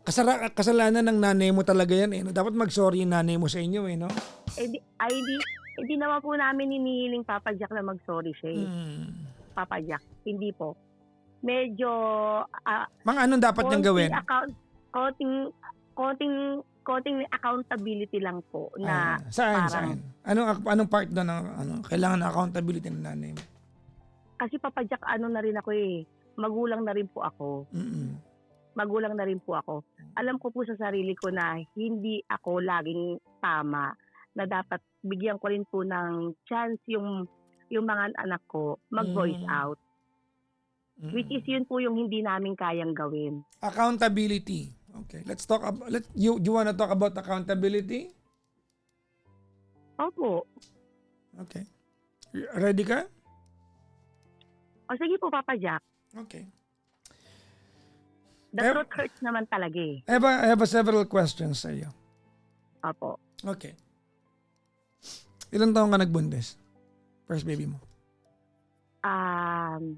kasalanan ng nanay mo talaga yan eh. No? Dapat mag-sorry yung nanay mo sa inyo eh, no? Hindi naman po namin hinihiling Papa Jack na mag-sorry siya eh. Papa Jack. Hindi po. Medyo Mga anong dapat niyang gawin? konting accountability lang po na Saan? Anong part doon ng kailangan ng accountability ng nanay mo? kasi Papa Jack na rin ako eh. Magulang na rin po ako. Magulang na rin po ako. Alam ko po sa sarili ko na hindi ako laging tama, na dapat bigyan ko rin po ng chance yung mga anak ko mag-voice out. Which is yun po yung hindi namin kayang gawin. Accountability. Okay, let's talk about you wanna talk about accountability? Opo. Okay. Ready ka? O sige po, Papa Jack. Okay. The truth hurts naman talaga eh. I have several questions sa iyo. Opo. Okay. Ilang taon ka nagbuntis? First baby mo? 29?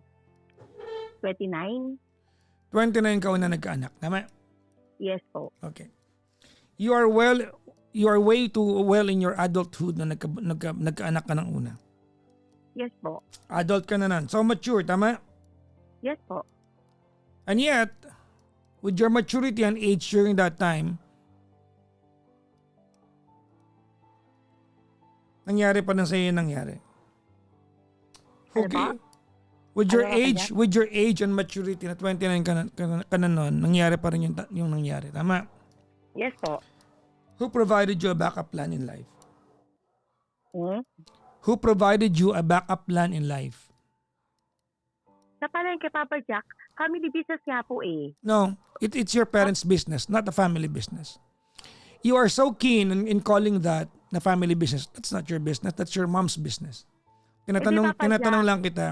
29 ka una nagkaanak. Tama? Yes po. Okay. You are way too well in your adulthood na nagkaanak ka ng una. Yes po. Adult ka na nun. So mature, tama? Yes po. And yet, with your maturity and age during that time, Nangyari pa rin sa'yo yung nangyari. Ano Okay. ba? With your Ano ba age, with your age and maturity na 29 ka na noon, nangyari pa rin yung nangyari. Tama? Yes po. Who provided you a backup plan in life? Hmm? Who provided you a backup plan in life? Sa palengke, Papa Jack, family business nga po eh. No, it's your parents' business, not a family business. You are so keen in calling that na family business. That's not your business. That's your mom's business. Papa Tinatanong Jack. lang kita,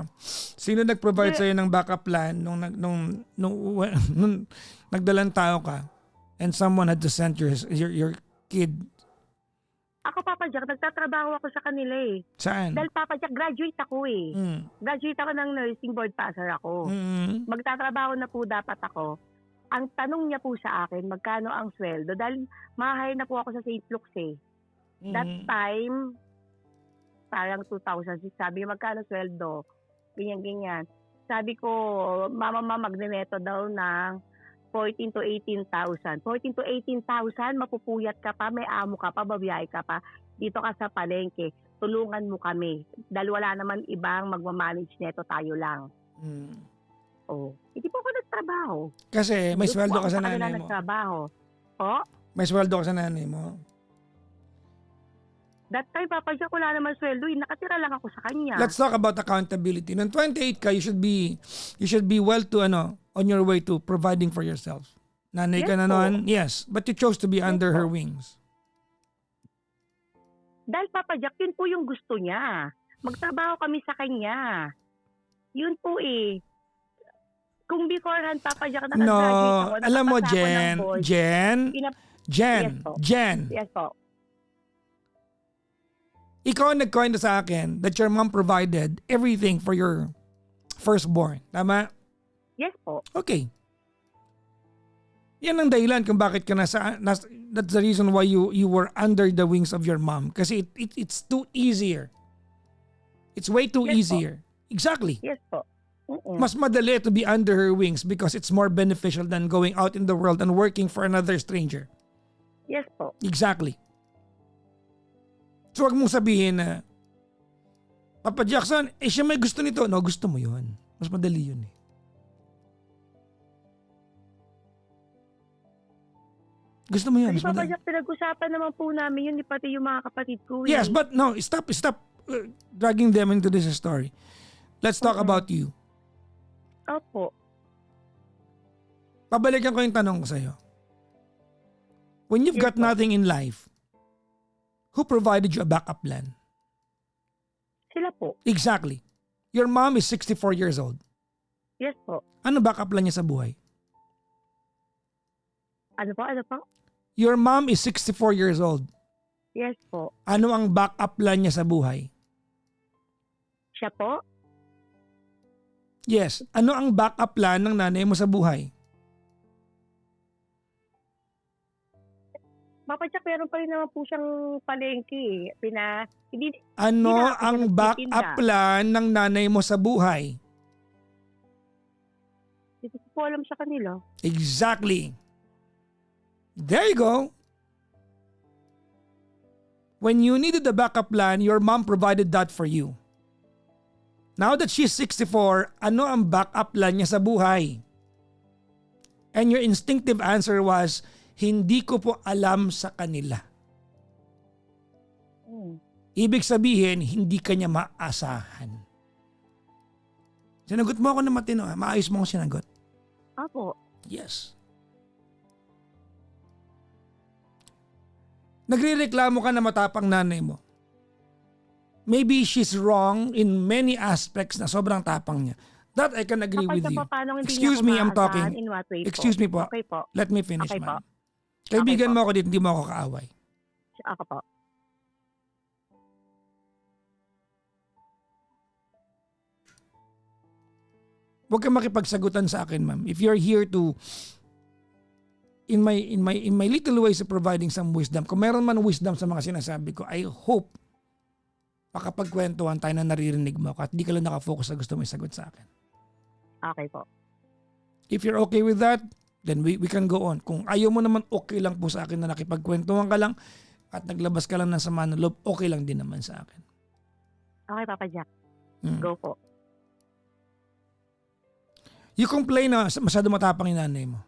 sino nag-provide Hindi. sa'yo ng backup plan nung nagdalang tao ka and someone had to send your kid? Ako, Papa Jack, nagtatrabaho ako sa kanila eh. Saan? Dahil Papa Jack, graduate ako eh. Mm. Graduate ako ng nursing board passer ako. Mm. Magtatrabaho na po dapat ako. Ang tanong niya po sa akin, magkano ang sweldo? Dahil mahay na po ako sa St. Luke's eh. That time, parang 2006, sabi niya, magkano sweldo? Ganyan. Sabi ko, mama, magneneto daw ng 14 to 18,000. 14 to 18,000, mapupuyat ka pa, may amo ka pa, babiyahe ka pa. Dito ka sa palengke, tulungan mo kami. Dahil wala naman ibang magmamanage neto, tayo lang. Mm. Oh, hindi po ako nagtrabaho. Kasi may Doon sweldo po ka ako sa kanila nanay mo. nagtrabaho. Po? May sweldo ka sa nanay mo. That time, Papa Jack, wala naman sweldo. Nakatira lang ako sa kanya. Let's talk about accountability. Nung 28 ka, you should be well to on your way to providing for yourself. Nanay ka Yes na po. noon, yes, but you chose to be under her po. wings. Dahil Papa Jack, yun po yung gusto niya. Magtrabaho kami sa kanya. Yun po eh. Kung beforehand, Papa Jack, No, nakagraduate ako, alam mo, nakapasa ako ng board. Yes po. Jen, Yes po. ikaw ang nag-coin sa akin that your mom provided everything for your firstborn. Tama? Yes po. Okay. Yan ang dahilan kung bakit ka that's the reason why you were under the wings of your mom. Kasi it's too easier. It's way too Yes po. easier. Exactly. Yes po. Mm-mm. Mas madali to be under her wings because it's more beneficial than going out in the world and working for another stranger. Yes po. Exactly. So wag mong sabihin na, Papa Jackson, siya may gusto nito. No, gusto mo yun. Mas madali yun eh. Gusto mo yun. Kasi Mas Papa madali. Jack, pinag-usapan naman po namin yun, pati yung mga kapatid ko. eh. Yes, but no, stop dragging them into this story. Let's talk about you. Opo. Pabalikan ko yung tanong ko sa'yo. When you've Yes got po. nothing in life, who provided you a backup plan? Sila po. Exactly. Your mom is 64 years old. Yes po. Ano backup plan niya sa buhay? Ano po? Ano po? Your mom is 64 years old. Yes po. Ano ang backup plan niya sa buhay? Siya po? Yes. Ano ang backup plan ng nanay mo sa buhay? Papa Jack, meron pa rin naman po siyang palengke. Hindi Ano Hindi na ako ang nagtitinda. backup plan ng nanay mo sa buhay? ko po alam sa kanila. Exactly. There you go. When you needed the backup plan, your mom provided that for you. Now that she's 64, ano ang backup plan niya sa buhay? And your instinctive answer was, hindi ko po alam sa kanila. Ibig sabihin, hindi ka niya maasahan. Sinagot mo ako na matino. Maayos mo ako sinagot. Apo. Yes. Nagrereklamo ka na matapang nanay mo. Maybe she's wrong in many aspects na sobrang tapang niya. That I can agree with you. Excuse me, I'm talking. In what way po? Excuse me po. Okay po. Let me finish, Okay ma'am. po. Kaibigan Okay po. mo ako dito, hindi mo ako kaaway. Ako po. Huwag kang makipagsagutan sa akin, ma'am. If you're here to in my little ways of providing some wisdom, kung meron man wisdom sa mga sinasabi ko, I hope makapagkwentuhan tayo na naririnig mo at di ka lang nakafocus sa gusto mo isagot sa akin. Okay po. If you're okay with that, then we can go on. Kung ayaw mo naman, okay lang po sa akin na nakipagkwentuhan ka lang, at naglabas ka lang ng sama ng loob, okay lang din naman sa akin. Okay, Papa Jack. Mm. Go po. You complain na masyado matapang yung nanay mo.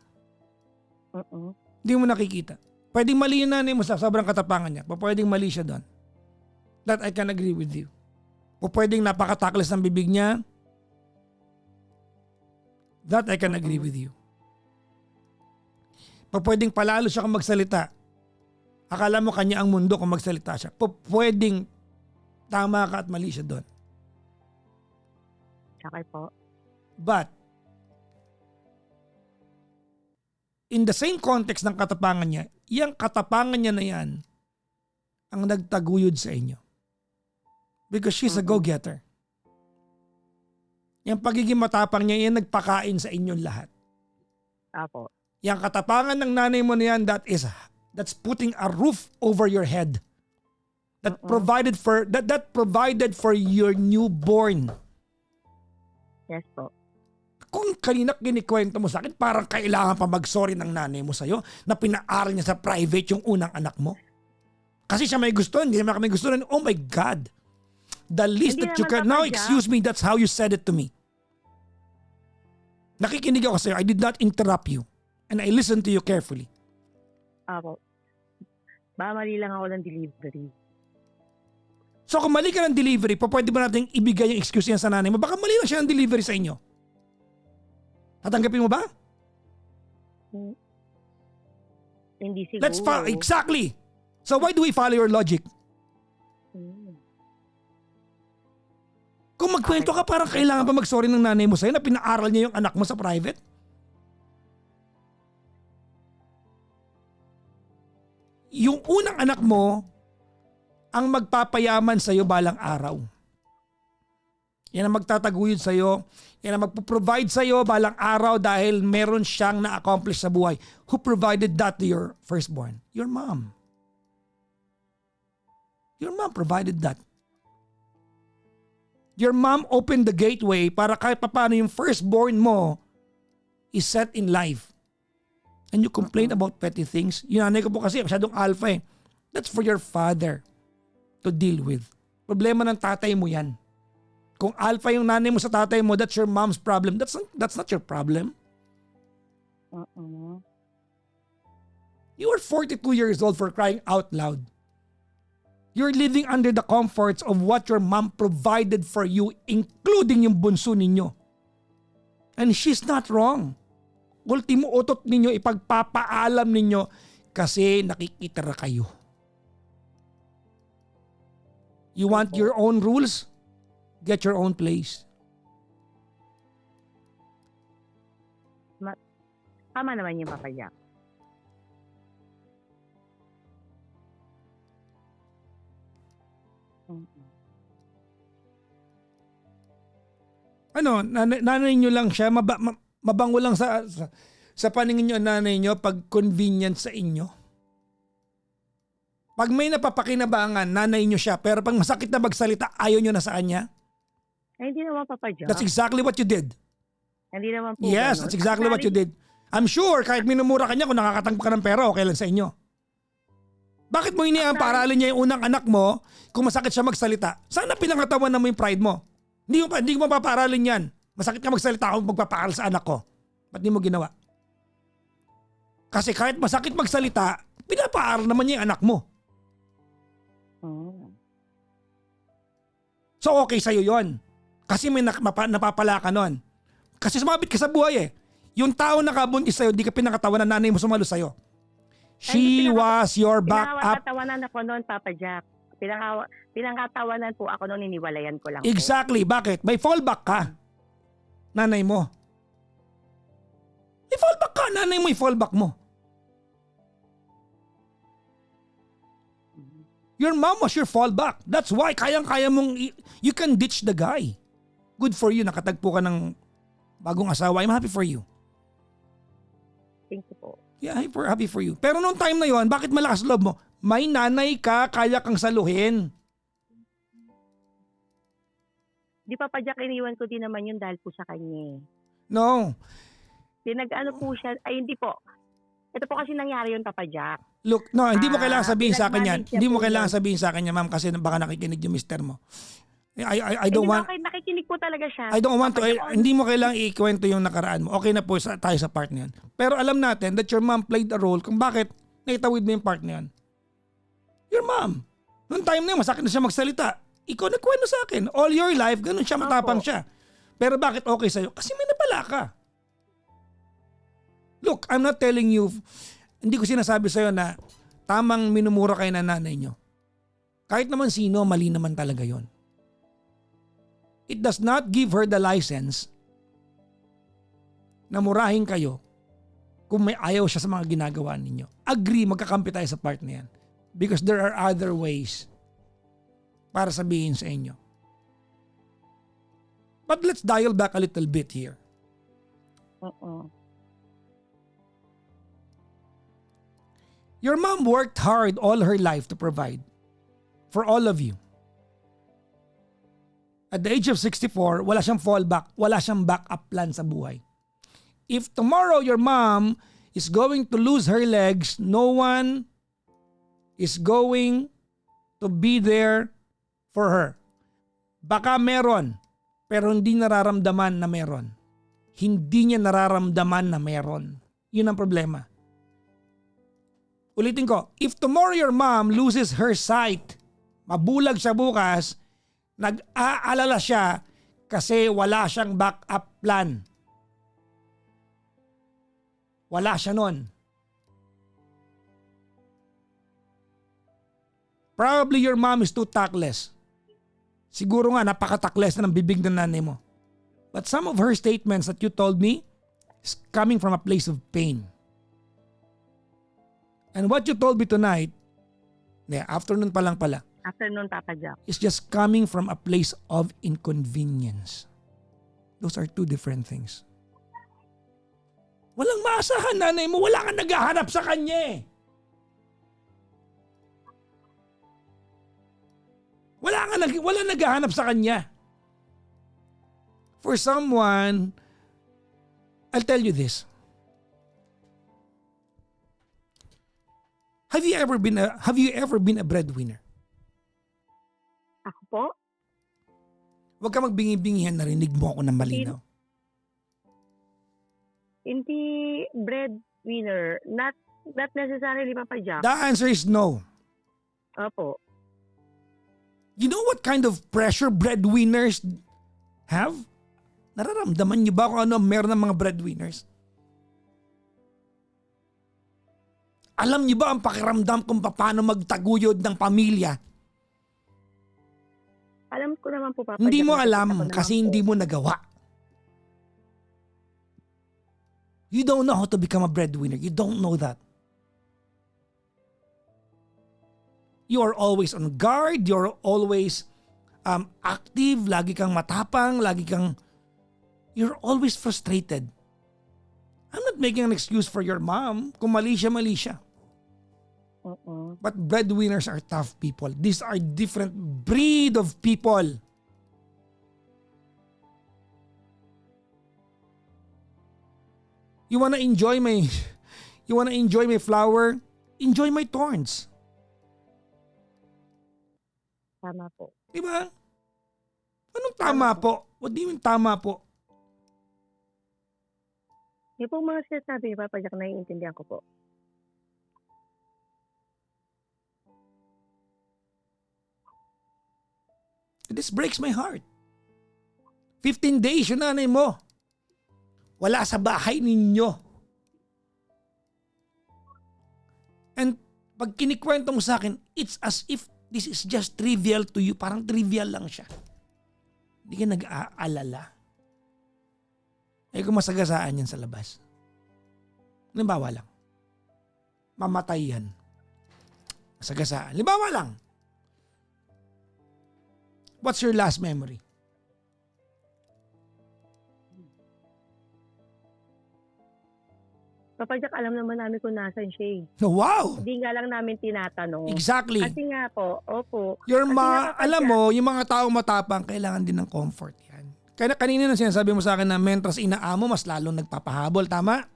Hindi mo nakikita. Pwedeng mali yung nanay mo sa sobrang katapangan niya. Pwedeng mali siya doon. That I can agree with you. O pwedeng napakatakles ng bibig niya. That I can agree with you. Pwedeng palalo siya kung magsalita. Akala mo kanya ang mundo kung magsalita siya. Pwedeng tama ka at mali siya doon. Okay po. But, in the same context ng katapangan niya, yung katapangan niya na yan ang nagtaguyod sa inyo. Because she's a go-getter. Yung pagiging matapang niya, yan nagpakain sa inyong lahat. Apo. Yung katapangan ng nanay mo na yan, that's putting a roof over your head. That provided for your newborn. Yes po. Kung kanina kinikwento mo sa akin, parang kailangan pa mag-sorry ng nanay mo sa'yo na pinaaral niya sa private yung unang anak mo. Kasi siya may gusto, hindi naman kami gusto. Oh my God. The least Hindi that you naman, can... Now, Papa Jack. excuse me, that's how you said it to me. Nakikinig ako sa'yo. I did not interrupt you. And I listened to you carefully. Apo. Mali lang ako ng delivery. So kung mali ka ng delivery, pwede ba natin ibigay yung excuse niya sa nanay mo? Baka mali lang siya ng delivery sa inyo. Tatanggapin mo ba? Hindi siguro. Exactly. So why do we follow your logic? Kung magkwento ka, parang kailangan pa mag-sorry ng nanay mo sa'yo na pinaaral niya yung anak mo sa private? Yung unang anak mo ang magpapayaman sa'yo balang araw. Yan ang magtataguyod sa'yo. Yan ang magpo-provide sa'yo balang araw dahil meron siyang na-accomplish sa buhay. Who provided that to your firstborn? Your mom. Your mom provided that. Your mom opened the gateway para kahit paano yung firstborn mo is set in life. And you complain about petty things. Yung nanay ko po kasi masyadong alpha eh. That's for your father to deal with. Problema ng tatay mo yan. Kung alpha yung nanay mo sa tatay mo, that's your mom's problem. That's not your problem. You are 42 years old, for crying out loud. You're living under the comforts of what your mom provided for you, including yung bunso ninyo. And she's not wrong. Ultimo utot ninyo, ipagpapaalam ninyo kasi nakikitira kayo. You want your own rules? Get your own place. Tama naman yung Papa Jack. Ano, nanay nyo lang siya, mabango lang sa paningin nyo ang nanay nyo pag convenient sa inyo. Pag may napapakinabangan, nanay nyo siya, pero pag masakit na magsalita, ayaw nyo na sa kanya? Hindi naman, Papa Jack. That's exactly what you did. Hindi naman po. Yes, ganun. that's exactly what you did. I'm sure kahit minumura ka niya, kung nakakatangpa ka ng pera, okay lang sa inyo. Bakit mo hinihang paralin niya yung unang anak mo kung masakit siya magsalita? Sana pinangatawan na mo yung pride mo. Hindi ko mapaparalin yan. Masakit ka magsalita ako magpapaaral sa anak ko. Ba't di mo ginawa? Kasi kahit masakit magsalita, pinapaaral naman niya yung anak mo. So okay sa'yo yon. Kasi may napapala ka nun. Kasi sumabit ka sa buhay eh. Yung tao na kabuntis sa'yo, di ka pinakatawan na nanay mo sumalo sa'yo. She was your backup. Pinakatawanan ako noon, Papa Jack. Pinakatawanan po ako noon, iniwalayan ko lang Exactly. Bakit? May fallback ka. Nanay mo. May fallback ka. Nanay mo yung fallback mo. Your mom was your fallback. That's why kayang-kaya mong, you can ditch the guy. Good for you. Nakatagpo ka ng bagong asawa. I'm happy for you. Thank you po. Yeah, happy for you. Pero noong time na yon, bakit malakas loob mo? May nanay ka, kaya kang saluhin. Di Papa Jack, iniwan ko din naman yun dahil po sa kanya. No. Pinag-ano po siya, ay hindi po. Ito po kasi nangyari yun, Papa Jack. Look, no, hindi mo kailangan sabihin sa akin yan. pinag-manage niya Hindi mo po kailangan yun. sabihin sa akin yan, ma'am, kasi baka nakikinig yung mister mo. I don't Hindi want okay, nakikinig po talaga siya. I don't want to, Papa Jack, hindi mo kailangang ikwento yung nakaraan mo. Okay na po tayo sa part na yun. Pero alam natin that your mom played a role kung bakit naitawid mo yung part na yun. Your mom. Noong time na yun, masakit na siya magsalita. Ikaw nagkwento sa akin. All your life, ganun siya, matapang siya. Pero bakit okay sa'yo? Kasi may napala ka. Look, I'm not telling you, hindi ko sinasabi sa'yo na tamang minumura kayo na nanay nyo. Kahit naman sino, mali naman talaga yon. It does not give her the license na murahin kayo kung may ayaw siya sa mga ginagawa ninyo. Agree, magkakampi tayo sa part na yan. Because there are other ways para sabihin sa inyo. But let's dial back a little bit here. Your mom worked hard all her life to provide for all of you. At the age of 64, wala siyang fallback, wala siyang backup plan sa buhay. If tomorrow your mom is going to lose her legs, no one is going to be there for her. Baka meron, pero hindi nararamdaman na meron. Hindi niya nararamdaman na meron. Yun ang problema. Ulitin ko, if tomorrow your mom loses her sight, mabulag siya bukas, nag-aalala siya kasi wala siyang backup plan. Wala siya nun. Probably your mom is too tactless. Siguro nga napaka-tactless na ng bibig ng nanay mo. But some of her statements that you told me is coming from a place of pain. And what you told me tonight, afternoon pa lang pala, Afternoon, Papa Jack. is just coming from a place of inconvenience. Those are two different things. Walang maasahan, nanay mo. Wala kang naghahanap sa kanya eh. Wala naghahanap sa kanya. For someone, I'll tell you this. Have you ever been a breadwinner? Ako po? Huwag ka magbingi-bingihan, narinig mo ako ng malinaw. Hindi breadwinner. Not necessarily, Papa Jack. The answer is no. Opo. You know what kind of pressure breadwinners have? Nararamdaman niyo ba kung ano meron ng mga breadwinners? Alam niyo ba ang pakiramdam kung paano magtaguyod ng pamilya? Alam ko naman po, Papa Hindi Jack, mo nakikita ko alam naman kasi po. hindi mo nagawa. You don't know how to become a breadwinner. You don't know that. You are always on guard. You're always active. Lagi kang matapang. You're always frustrated. I'm not making an excuse for your mom. Kung mali siya, mali siya. But breadwinners are tough people. These are different breed of people. You wanna enjoy my flower? Enjoy my thorns. Tama po. Diba? Anong tama po? What do you mean tama po? Yung po mga sinasabi, Papa Jack, naiintindihan ko po. This breaks my heart. 15 days yung nanay mo. Wala sa bahay ninyo. And pag kinikwento mo sa akin, it's as if this is just trivial to you. Parang trivial lang siya. Hindi ka nag-aalala. Eh kung masagasaan yan sa labas. Halimbawa lang. Mamatay yan. Masagasaan. Halimbawa lang. What's your last memory? Papa Jack, alam naman namin kung nasan siya eh. Wow! Hindi nga lang namin tinatanong. Exactly. Kasi nga po, opo. Your Kasi nga, Papa alam Jack, mo, yung mga taong matapang, kailangan din ng comfort yan. Kaya kanina na sinasabi mo sa akin na mentras inaamo, mas lalong nagpapahabol, tama?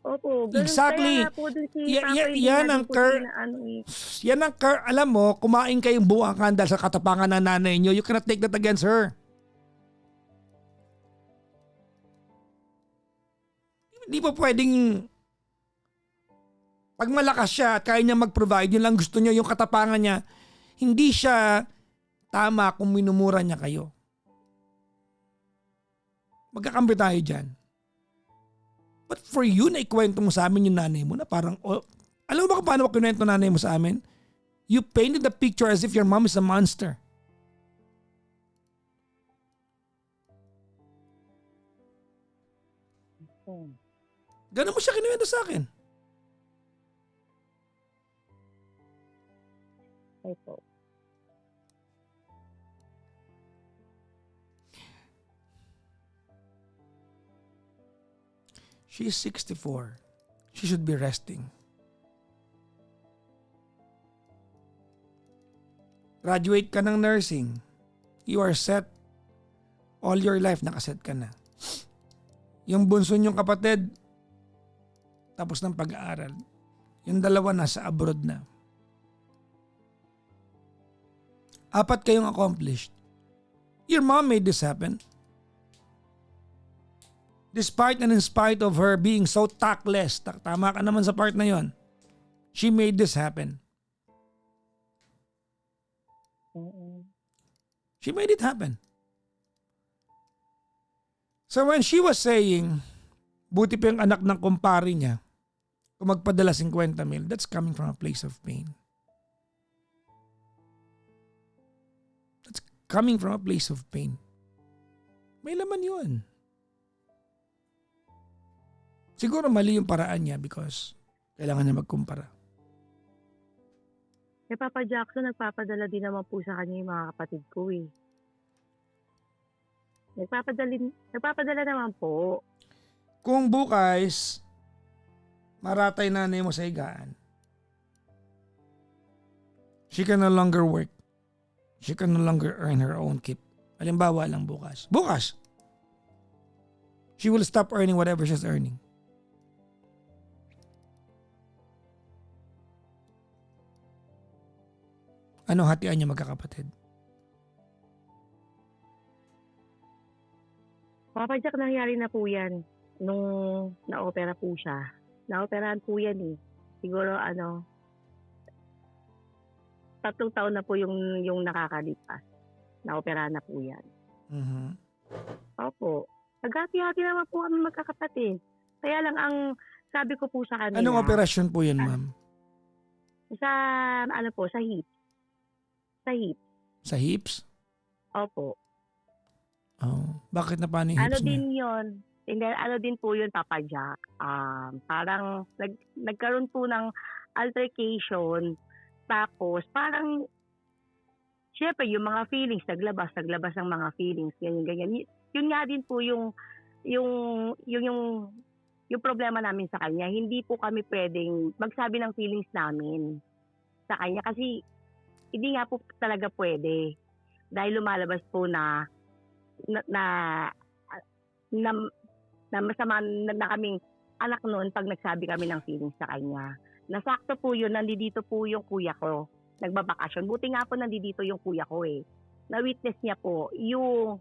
Opo, ganun. Exactly. Kaya nga po dun si Ya- Papa ya- hindi yan nga ang din po cur- inaano eh. Yan ang alam mo, kumain kayong buwang kandal sa katapangan ng nanay nyo. You cannot take that against her. Hindi po pwedeng pag malakas siya at kaya niya mag-provide, yun lang gusto niya, yung katapangan niya, hindi siya tama kung minumura niya kayo. Magkakampi tayo dyan. But for you na ikwento mo sa amin yung nanay mo na parang, alam mo ba kung paano mo kinuwento nanay mo sa amin? You painted the picture as if your mom is a monster. Ganun mo siya kinuwento sa akin. Opo. She's 64. She should be resting. Graduate ka ng nursing. You are set. All your life nakaset ka na. Yung bunso niyong kapatid, tapos ng pag-aaral. Yung dalawa nasa abroad na. 4 kayong accomplished. Your mom made this happen. Despite and in spite of her being so tactless, tama ka naman sa part na yon. She made this happen. She made it happen. So when she was saying, buti pa yung anak ng kumpare niya, kung magpadala 50 mil, that's coming from a place of pain. That's coming from a place of pain. May laman yun. Siguro mali yung paraan niya because kailangan niya magkumpara. Kay Papa Jackson, nagpapadala din naman po sa kanya yung mga kapatid ko eh. Nagpapadala naman po. Kung bukas, maratay nanay mo sa higaan, she can no longer work. She can no longer earn her own keep. Halimbawa lang bukas. Bukas! She will stop earning whatever she's earning. Ano hatian niya magkakapatid? Papa Jack, nangyari na po yan nung na-opera po siya. Na-operahan po yan eh. Siguro 3 taon na po yung nakakalipas. Na-operahan na po yan. Mm-hmm. Opo. Nagati-hati naman po kami magkakapatid. Kaya lang ang sabi ko po sa kanila. Anong operasyon po yun, ma'am? Sa sa hip. Sa hip. Sa hips? Opo. Oh, bakit na paano yung hips niya? Din yun. And then, din po yun, Papa Jack. Parang nagkaroon po ng altercation. Tapos, parang, syempre, yung mga feelings, naglabas ang mga feelings, ganyan. Yun nga din po yung problema namin sa kanya. Hindi po kami pwedeng magsabi ng feelings namin sa kanya kasi hindi nga po talaga pwede. Dahil lumalabas po na masama na kaming anak noon pag nagsabi kami ng feelings sa kanya. Nasakto po yun, nandito po yung kuya ko. Nagbabakasyon. Buti nga po nandito yung kuya ko eh. Na-witness niya po yung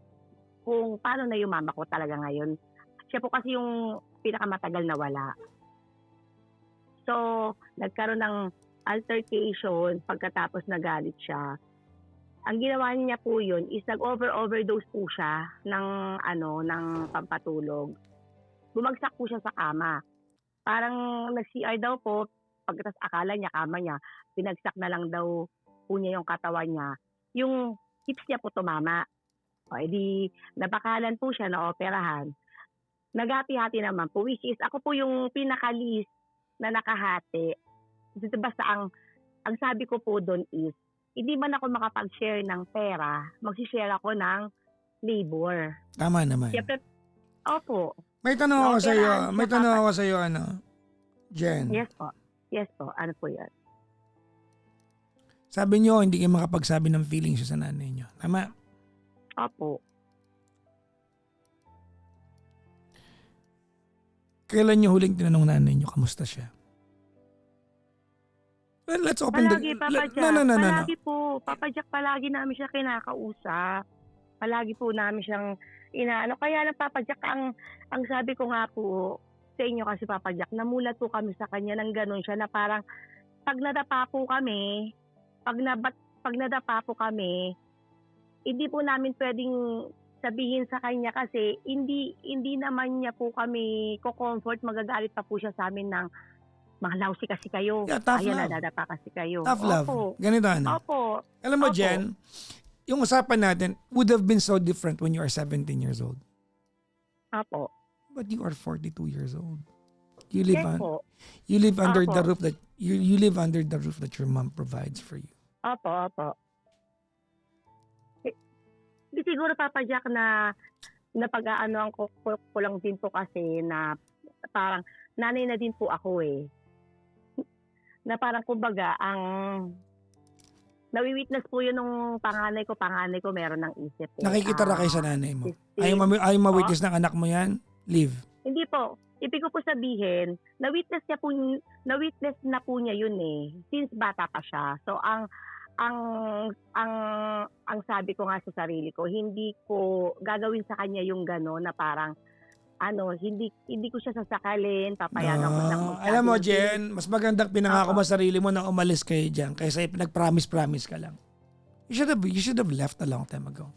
kung paano na yung mama ko talaga ngayon. Siya po kasi yung pinakamatagal na wala. So, nagkaroon ng altercation pagkatapos nagalit siya. Ang ginawa niya po yun is nag-overdose po siya ng pampatulog. Bumagsak po siya sa kama. Parang nag-CR daw po, pagkatapos akala niya kama niya, pinagsak na lang daw po niya yung katawan niya. Yung hips niya po tumama. O edi napakalan po siya na operahan. Naghati-hati naman po, which is ako po yung pinaka-least na nakahati. Basta ang sabi ko po doon is, hindi man ako makapag-share ng pera, mag-share ako ng labor. Tama naman. Siyempre, opo. May tanong ako sa iyo, Jen. Yes po. Ano po yan? Sabi niyo, hindi kayo makapagsabi ng feelings sa nanay niyo. Tama? Opo. Kailan niyo huling tinanong nanay niyo kamusta siya? Well, let's open Palagi, Papa Jack. No. Palagi po. Papa Jack, palagi namin siya kinakausap. Palagi po namin siyang inaano. Kaya lang, Papa Jack, ang sabi ko nga po sa inyo kasi, Papa Jack, namulat po kami sa kanya ng ganun siya na parang pag nadapa po kami, pag nadapa po kami, hindi po namin pwedeng sabihin sa kanya kasi hindi naman niya po kami ko-comfort, magagalit pa po siya sa amin ng mga lousy kasi kayo. Yeah, tough Ayan, love. nadadapa kasi kayo. Tough love. Opo. Ganito ano. Opo. Alam mo, Opo. Jen, yung usapan natin would have been so different when you are 17 years old. Opo. But you are 42 years old. You live Yes po. you live under Opo. the roof that you live under the roof that your mom provides for you. Opo. Di siguro, Papa Jack, na napag-aanoan ko lang din po kasi na parang nanay na din po ako eh. Na parang kumbaga, ang nawi-witness po yun nung panganay ko meron ng isip. Eh. Nakikita ra kayo sa nanay mo. 15. Ayaw ma-witness ng anak mo yan? Leave. Hindi po. Ibig ko po sabihin, na-witness na po niya yun eh. Since bata pa siya. So, ang sabi ko nga sa sarili ko, hindi ko gagawin sa kanya yung gano'n na parang hindi ko siya sasakalin, papayagan ko lang magsabi. Alam mo, Jen, mas magandang pinangako mo sarili mo na umalis kayo dyan kaysa nag-promise ka lang. You should have left a long time ago.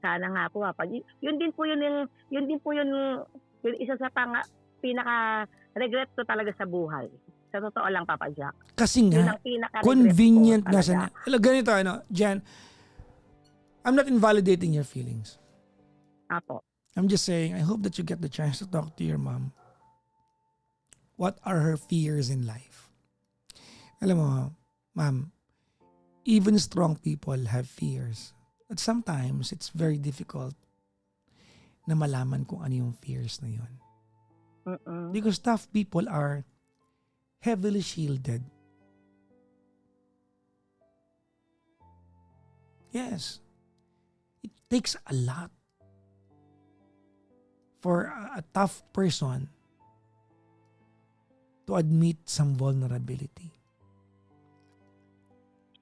Sana nga po, Papa. Yun din po yung isa sa pinaka-regret ko talaga sa buhay. Sa totoo lang, Papa Jack. Kasi Yun nga, ang pinaka-regret convenient ko na talaga. sana. Ganito, Jen, I'm not invalidating your feelings. Apo. I'm just saying, I hope that you get the chance to talk to your mom. What are her fears in life? Alam mo, ma'am, even strong people have fears. But sometimes, it's very difficult na malaman kung ano yung fears na yun. Because tough people are heavily shielded. Yes. It takes a lot for a tough person to admit some vulnerability.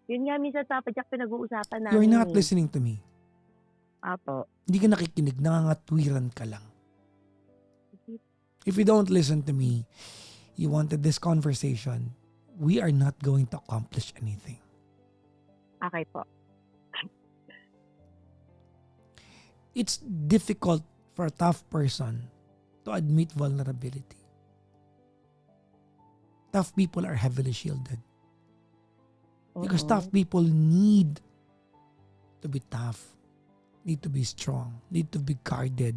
Yun nga minsan, Papa Jack, pinag-uusapan namin. You're not listening to me. Apo. Hindi ka nakikinig, nangangatwiran ka lang. If you don't listen to me, you wanted this conversation, we are not going to accomplish anything. Okay po. It's difficult for a tough person to admit vulnerability. Tough people are heavily shielded. Because tough people need to be tough, need to be strong, need to be guarded.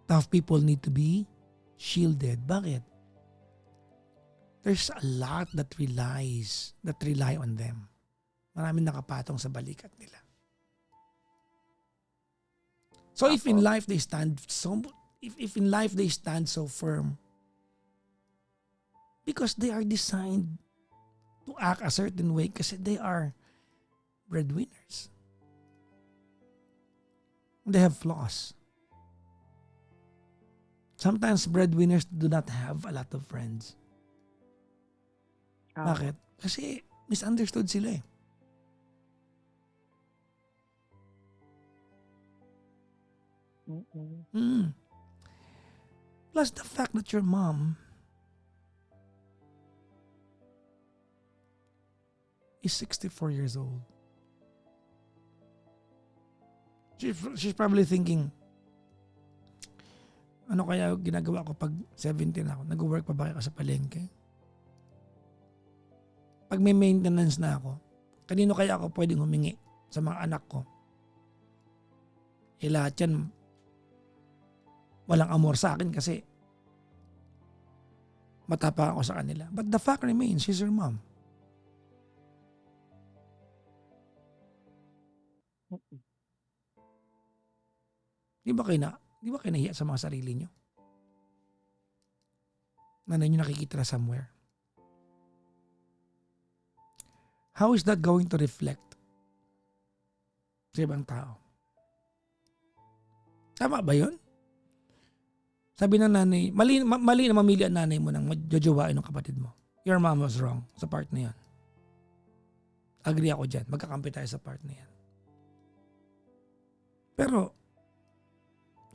Tough people need to be shielded. Bakit? There's a lot that rely on them. Maraming nakapatong sa balikat nila. So if in life they stand so firm, because they are designed to act a certain way kasi they are breadwinners. They have flaws. Sometimes breadwinners do not have a lot of friends. Bakit? Kasi misunderstood sila eh. Plus the fact that your mom is 64 years old. She's probably thinking, ano kaya ginagawa ko pag 17 ako? Nag-work pa ba ako sa palengke? Pag may maintenance na ako, kanino kaya ako pwedeng humingi sa mga anak ko? Lahat yan, walang amor sa akin kasi matapa ako sa kanila. But the fact remains, she's your mom. Di ba kayo nahiya sa mga sarili nyo? Nanay nyo nakikita somewhere. How is that going to reflect sa ibang tao? Tama ba yun? Sabi ng nanay, mali na mamili ang nanay mo ng jojowain ng kapatid mo. Your mom was wrong sa part na yan. Agree ako dyan. Magkakampi tayo sa part na yan. Pero,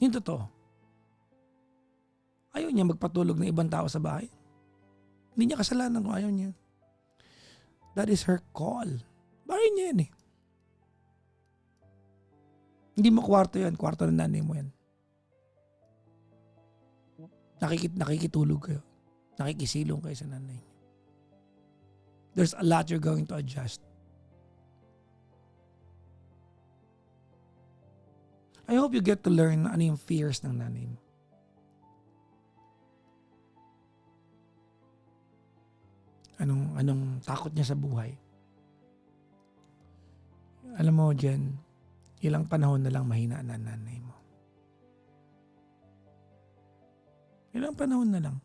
yung totoo, ayaw niya magpatulog ng ibang tao sa bahay. Hindi niya kasalanan kung ayaw niya. That is her call. Bahay niya yan eh. Hindi mo kwarto yan. Kwarto ng nanay mo yan. Nakikitulog kayo. Nakikisilong kayo sa nanay niyo. There's a lot you're going to adjust. I hope you get to learn ano yung fears ng nanay mo. Anong takot niya sa buhay. Alam mo, Jen, ilang panahon na lang mahina na nanay mo. Ilang panahon na lang.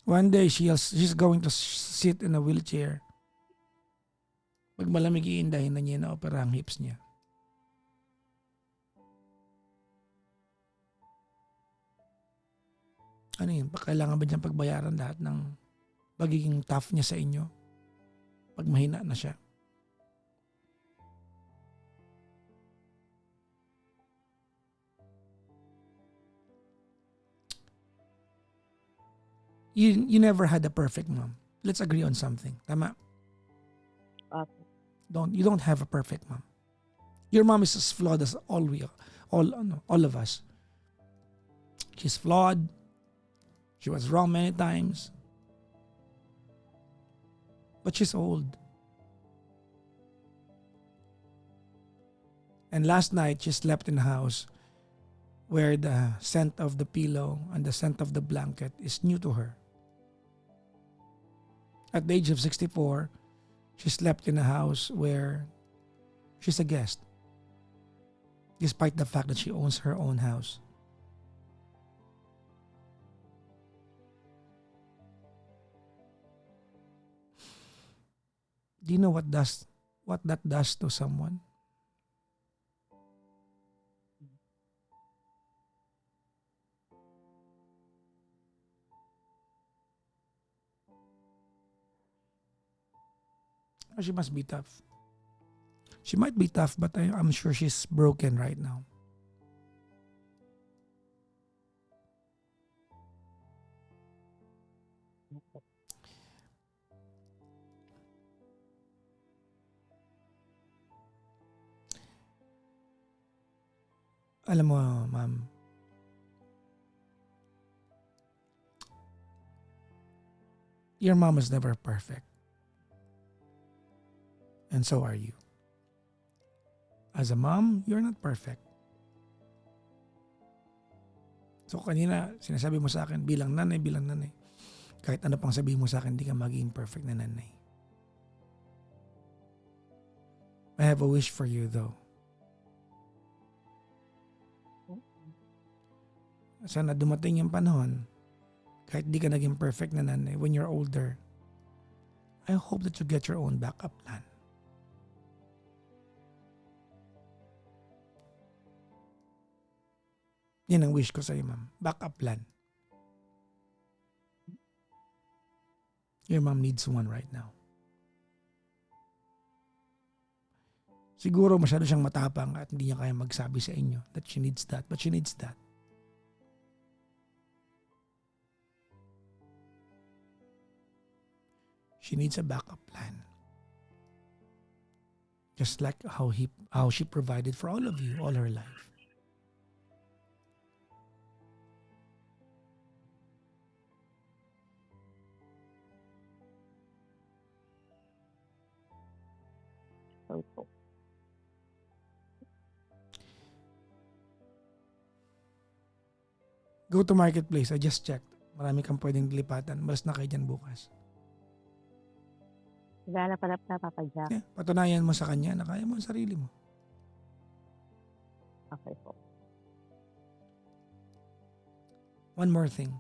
One day, she's going to sit in a wheelchair. Pag malamig, iindahin na niya na opera ang hips niya. Ano yun? Kailangan ba diyang pagbayaran lahat ng pagiging tough niya sa inyo? Pag mahina na siya. You never had a perfect mom. Let's agree on something. Tama? Okay. You don't have a perfect mom. Your mom is as flawed as all of us. She's flawed. She was wrong many times. But she's old. And last night, she slept in a house where the scent of the pillow and the scent of the blanket is new to her. At the age of 64, she slept in a house where she's a guest, despite the fact that she owns her own house. Do you know what that does to someone? She must be tough. She might be tough, but I'm sure she's broken right now. Alam mo, ma'am, your mom is never perfect. And so are you. As a mom, you're not perfect. So kanina, sinasabi mo sa akin, bilang nanay. Kahit ano pang sabihin mo sa akin, di ka magiging perfect na nanay. I have a wish for you though. Sana dumating yung panahon, kahit di ka naging perfect na nanay, when you're older, I hope that you get your own backup plan. Yan ang wish ko sa'yo, ma'am. Backup plan. Your mom needs one right now. Siguro masyado siyang matapang at hindi niya kaya magsabi sa inyo that she needs that, but she needs that. She needs a backup plan. Just like how she provided for all of you all her life. Opo. Go to marketplace. I just checked. Marami kang pwedeng lipatan. Malas na kayo dyan bukas. Naghahanap na Papa Jack. Yeah, patunayan mo sa kanya na kaya mo ang sarili mo. Okay po. One more thing.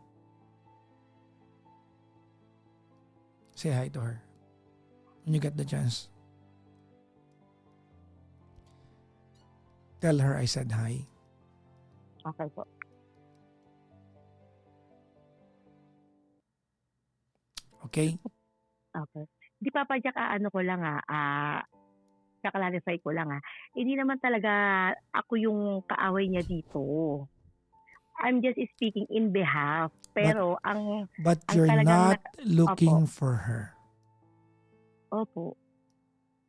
Say hi to her. When you get the chance. Tell her I said hi. Okay po. Okay? Okay. Di Papa Jack, ano ko lang clarify ko lang hindi naman talaga ako yung kaaway niya dito. I'm just speaking in behalf. But Pero ang but you're talagang not looking for her. opo,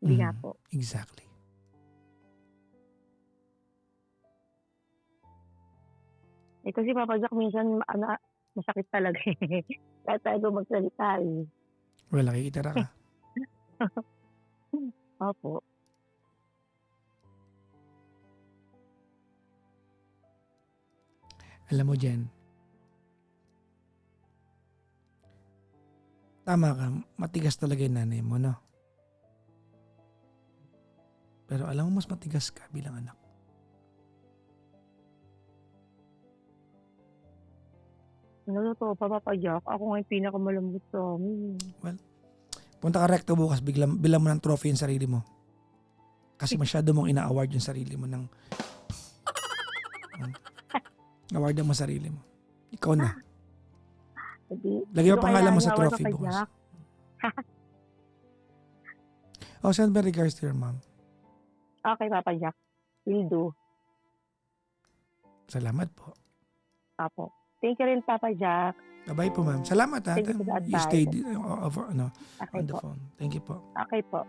hindi nga po. Exactly. Kasi Papa Jack, minsan masakit talaga eh. Kahit tayo magsalita eh. Well, nakikitira ka. Opo. Alam mo, Jen, tama ka, matigas talaga yung nanay mo, no? Pero alam mo, mas matigas ka bilang anak. Ano to, Papa Jack? Ako nga yung pinakamalambot sa amin. Punta ka recto bukas, bilang mo ng trophy yung sarili mo. Kasi masyado mong ina-award yung sarili mo ng... Award mo sarili mo. Ikaw na. Lagay mo pangalan mo sa trophy bukas. Oh, send my regards to your mom. Okay, Papa Jack. Will do. Salamat po. Apo. Thank you rin, Papa Jack. Bye po, ma'am. Salamat ha. Thank you for the You advice. stayed on Okay the po. phone. Thank you po. Okay po.